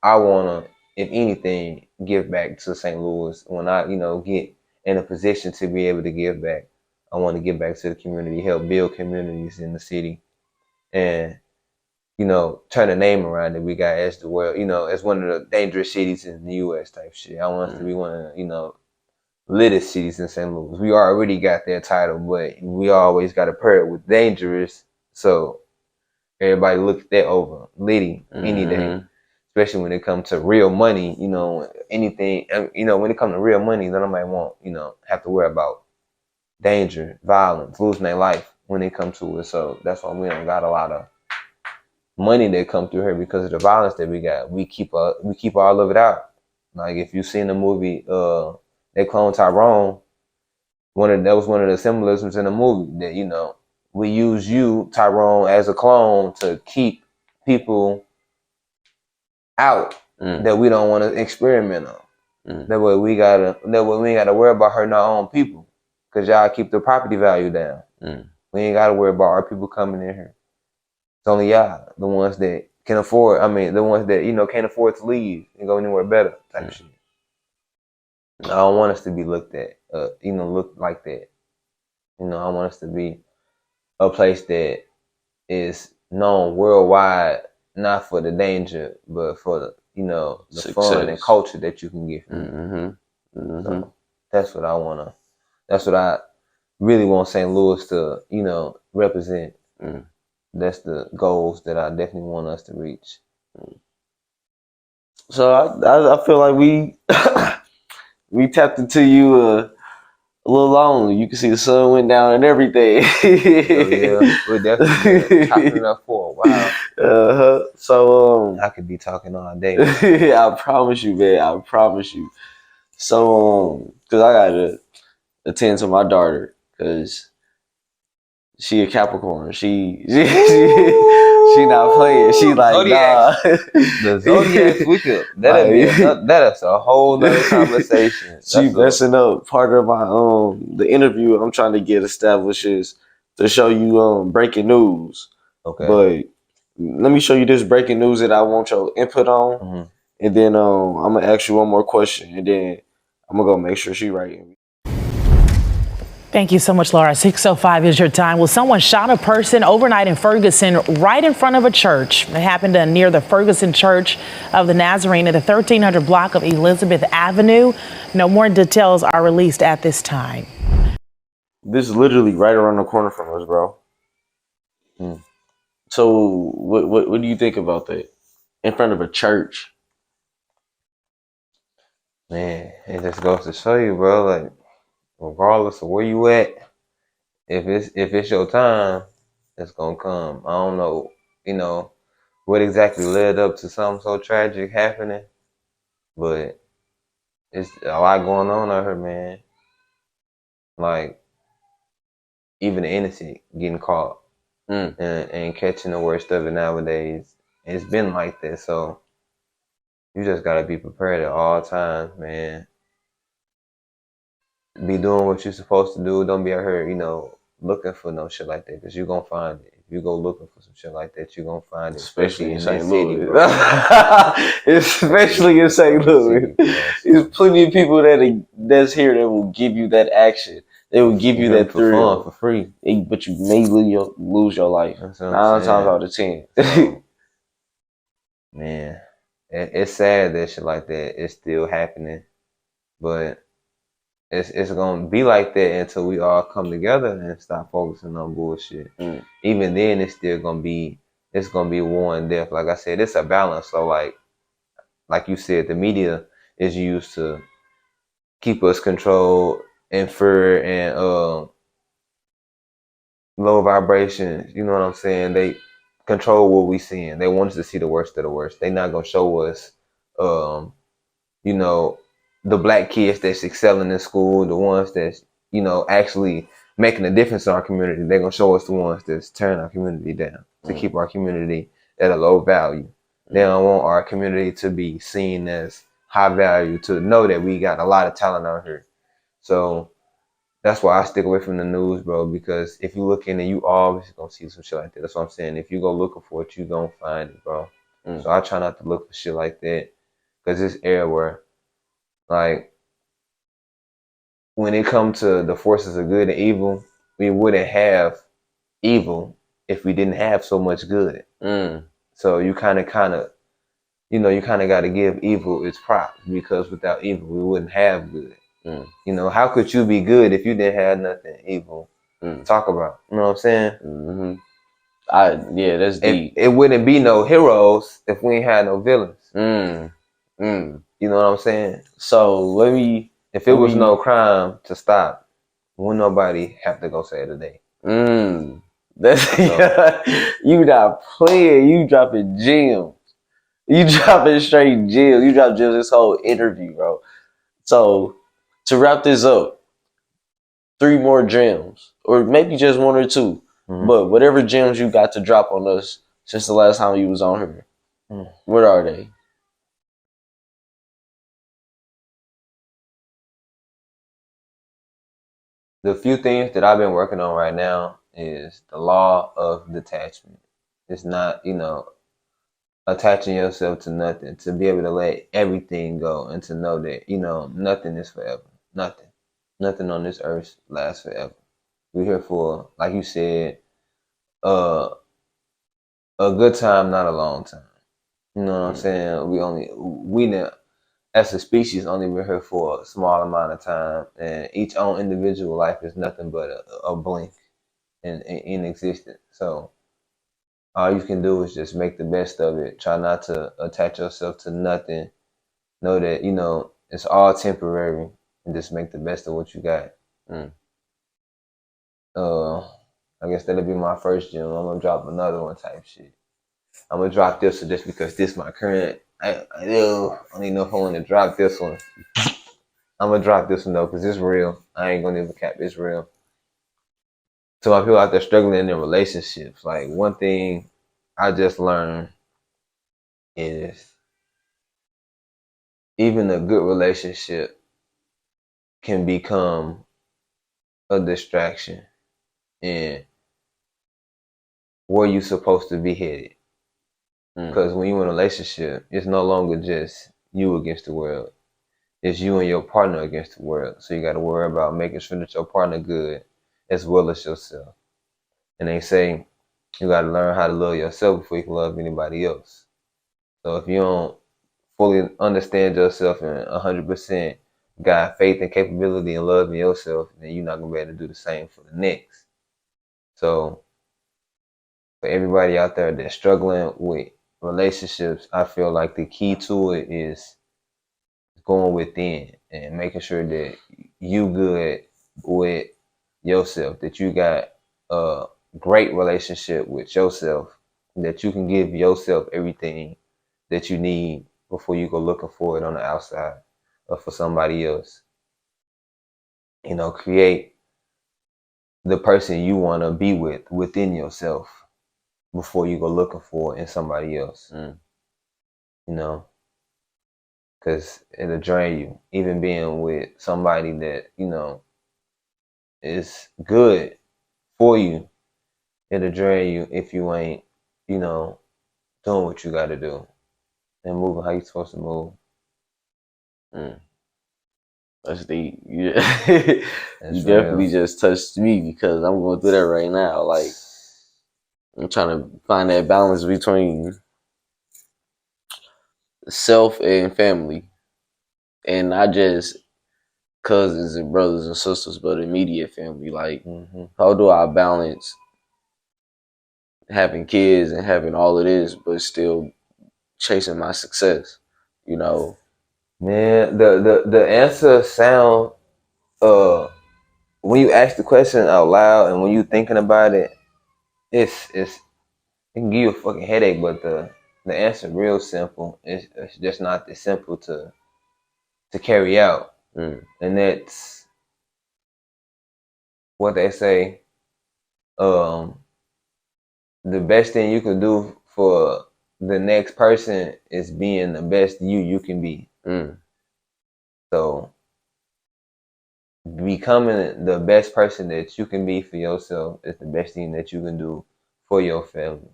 I wanna, if anything, give back to St. Louis. When I, get in a position to be able to give back, I want to give back to the community, help build communities in the city, and turn the name around that we got as the world, as one of the dangerous cities in the U.S. type shit. I want us to be one of the, littest cities in St. Louis. We already got that title, but we always got to pair it with dangerous. So everybody look at that over Liddy any day, especially when it comes to real money. Anything. When it comes to real money, then nobody won't, have to worry about danger, violence, losing their life when it comes to it. So that's why we don't got a lot of money that come through here, because of the violence that we got. We keep all of it out. Like if you've seen the movie, they clone Tyrone. That was one of the symbolisms in the movie, that we use you, Tyrone, as a clone to keep people out that we don't want to experiment on. That way we ain't gotta worry about hurting our own people, because y'all keep the property value down. We ain't gotta worry about our people coming in here. It's only y'all, the ones that can afford. I mean, the ones that can't afford to leave and go anywhere better type shit. I don't want us to be looked at, look like that. I want us to be a place that is known worldwide, not for the danger, but for the fun and culture that you can get from it. So that's what I wanna. That's what I really want St. Louis to, represent. That's the goals that I definitely want us to reach. So I feel like we we tapped into you a little lonely. You can see the sun went down and everything. So yeah, we're definitely been chopping it up for a while. So I could be talking all day. I promise you, man. I promise you. So because I gotta attend to my daughter because she a Capricorn. She not playing. She like Zodiac. nah. The Zodiac, we could that's a whole nother conversation. She messing up part of my the interview I'm trying to get established is to show you breaking news. Okay. But let me show you this breaking news that I want your input on, and then I'm gonna ask you one more question, and then I'm gonna go make sure she right. Thank you so much, Laura. 6:05 is your time. Well, someone shot a person overnight in Ferguson right in front of a church. It happened near the Ferguson Church of the Nazarene at the 1300 block of Elizabeth Avenue. No more details are released at this time. This is literally right around the corner from us, bro. So what do you think about that? In front of a church? Man, it just goes to show you, bro, like, regardless of where you at, if it's your time, it's gonna come. I don't know, what exactly led up to something so tragic happening, but it's a lot going on out here, man. Like, even the innocent getting caught and catching the worst of it nowadays. It's been like that, so you just gotta be prepared at all times, man. Be doing what you're supposed to do. Don't be out here, looking for no shit like that, because you're gonna find it. If you go looking for some shit like that, you're gonna find it. Especially in St. Louis. Especially in St. Louis. There's plenty of people that's here that will give you that action. They will give you that thrill for free. But you may lose your life. 9 times out of 10. So, man, it's sad that shit like that is still happening, but it's gonna be like that until we all come together and stop focusing on bullshit. Even then, it's gonna be war and death. Like I said, it's a balance. So like you said, the media is used to keep us controlled, infer, and low vibrations. You know what I'm saying? They control what we seeing. They want us to see the worst of the worst. They not gonna show us, the black kids that's excelling in school, the ones that's, actually making a difference in our community. They're gonna show us the ones that's tearing our community down to keep our community at a low value. They don't want our community to be seen as high value, to know that we got a lot of talent out here. So that's why I stick away from the news, bro, because if you look in it, you always gonna see some shit like that. That's what I'm saying. If you go looking for it, you gonna find it, bro. So I try not to look for shit like that, because it's everywhere. Like, when it comes to the forces of good and evil, we wouldn't have evil if we didn't have so much good. So you kind of got to give evil its props, because without evil, we wouldn't have good. How could you be good if you didn't have nothing evil to talk about? You know what I'm saying? That's deep. It wouldn't be no heroes if we ain't had no villains. You know what I'm saying? So if it was no crime to stop, wouldn't nobody have to go save the day. You not playing. You dropping gems. You dropping straight gems. You dropped gems this whole interview, bro. So to wrap this up, 3 more gems, or maybe just 1 or 2, but whatever gems you got to drop on us since the last time you was on here, what are they? The few things that I've been working on right now is the law of detachment. It's not, attaching yourself to nothing, to be able to let everything go and to know that, nothing is forever. Nothing. Nothing on this earth lasts forever. We're here for, like you said, uh, a good time, not a long time. You know what I'm saying? We didn't, as a species, only been here for a small amount of time, and each own individual life is nothing but a blink in existence. So all you can do is just make the best of it. Try not to attach yourself to nothing. Know that, it's all temporary, and just make the best of what you got. Uh, I guess that'll be my first gem. I'm gonna drop another one type shit. I'm gonna drop this one just because this my current. I don't even know if I want to drop this one. I'm gonna drop this one though, because it's real. I ain't gonna even cap. It's real. So my people out there struggling in their relationships, like one thing I just learned is even a good relationship can become a distraction in where you supposed to be headed. Because when you're in a relationship, it's no longer just you against the world. It's you and your partner against the world. So you got to worry about making sure that your partner good as well as yourself. And they say you got to learn how to love yourself before you can love anybody else. So if you don't fully understand yourself and 100% got faith and capability and love in yourself, then you're not going to be able to do the same for the next. So for everybody out there that's struggling with relationships, I feel like the key to it is going within and making sure that you good with yourself, that you got a great relationship with yourself, that you can give yourself everything that you need before you go looking for it on the outside or for somebody else. Create the person you want to be with within yourself before you go looking for it in somebody else. Because it'll drain you. Even being with somebody that, is good for you, it'll drain you if you ain't, doing what you got to do and moving how you're supposed to move. That's deep. Yeah. You definitely just touched me because I'm going through that right now. Like, I'm trying to find that balance between self and family. And not just cousins and brothers and sisters, but immediate family. Like, how do I balance having kids and having all of this, but still chasing my success? Man, the answer sound when you ask the question out loud and when you thinking about it, it can give you a fucking headache, but the answer real simple. It's just not that simple to carry out. And that's what they say. The best thing you can do for the next person is being the best you can be. So becoming the best person that you can be for yourself is the best thing that you can do for your family.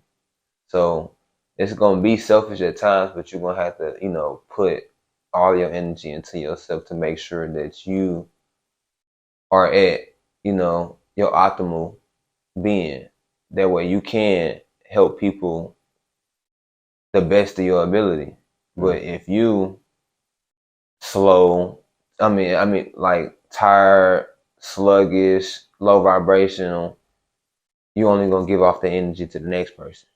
So it's gonna be selfish at times, but you're gonna have to, put all your energy into yourself to make sure that you are at, your optimal being. That way you can help people the best of your ability. But if you slow, like tired, sluggish, low vibrational, you only gonna give off the energy to the next person.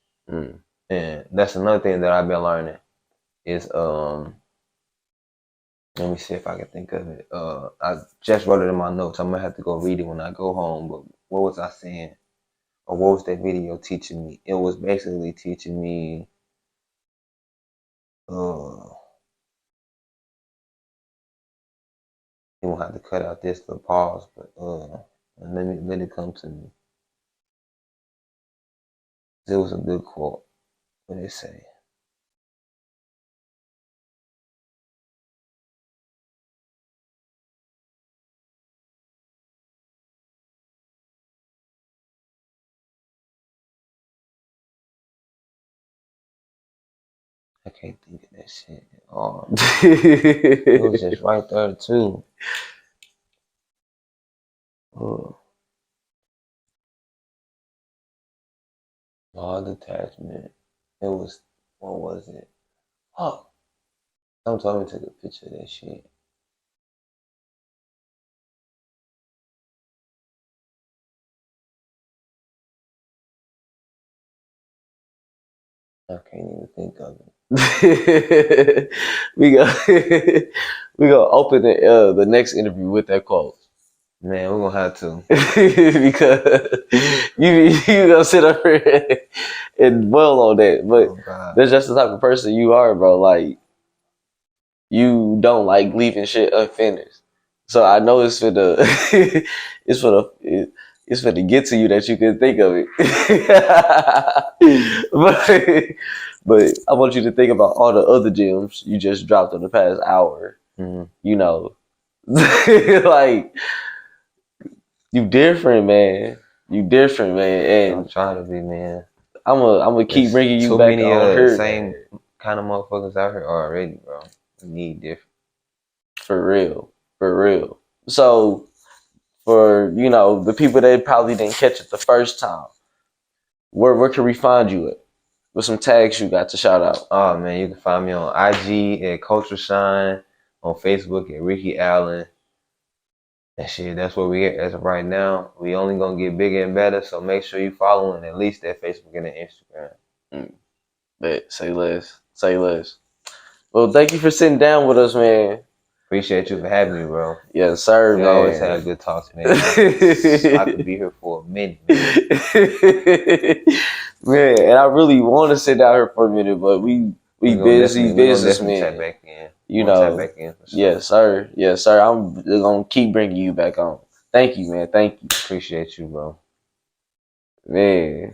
And that's another thing that I've been learning is let me see if I can think of it. I just wrote it in my notes. I'm gonna have to go read it when I go home. But what was I saying? Or what was that video teaching me? It was basically teaching me you won't have to cut out this little pause, but let it come to me. It was a good quote. What did it say? I can't think of that shit. Oh, it was just right there too. Oh. Law detachment. It was, what was it? Oh, don't tell me to take a picture of that shit. I can't even think of it. we go we gonna open the next interview with that quote. Man, we're gonna have to. Because you gonna sit up here and dwell on that. But that's just the type of person you are, bro. Like, you don't like leaving shit unfinished. So I know it's for the it's for the get to you that you can think of it. but I want you to think about all the other gems you just dropped in the past hour. Mm-hmm. You know, like, you different, man. You different, man. And I'm trying to be, man. I'm gonna keep bringing you too back many on her. Same kind of motherfuckers out here already, bro. We need different. For real, for real. So, for the people that probably didn't catch it the first time, where can we find you at? With some tags you got to shout out. Oh man, you can find me on IG at Culture Shine, on Facebook at Ricky Allen. And shit, that's where we at as of right now. We only gonna get bigger and better, so make sure you following at least that Facebook and the Instagram. Bet, say less. Say less. Well, thank you for sitting down with us, man. Appreciate you for having me, bro. Yes, sir, We man. always have good talks, man. I could be here for a minute, man. Man, and I really want to sit down here for a minute, but we busy businessmen. Tap back in. Tap back in for sure. Yes, sir. Yes, sir. I'm gonna keep bringing you back on. Thank you, man. Thank you. Appreciate you, bro. Man.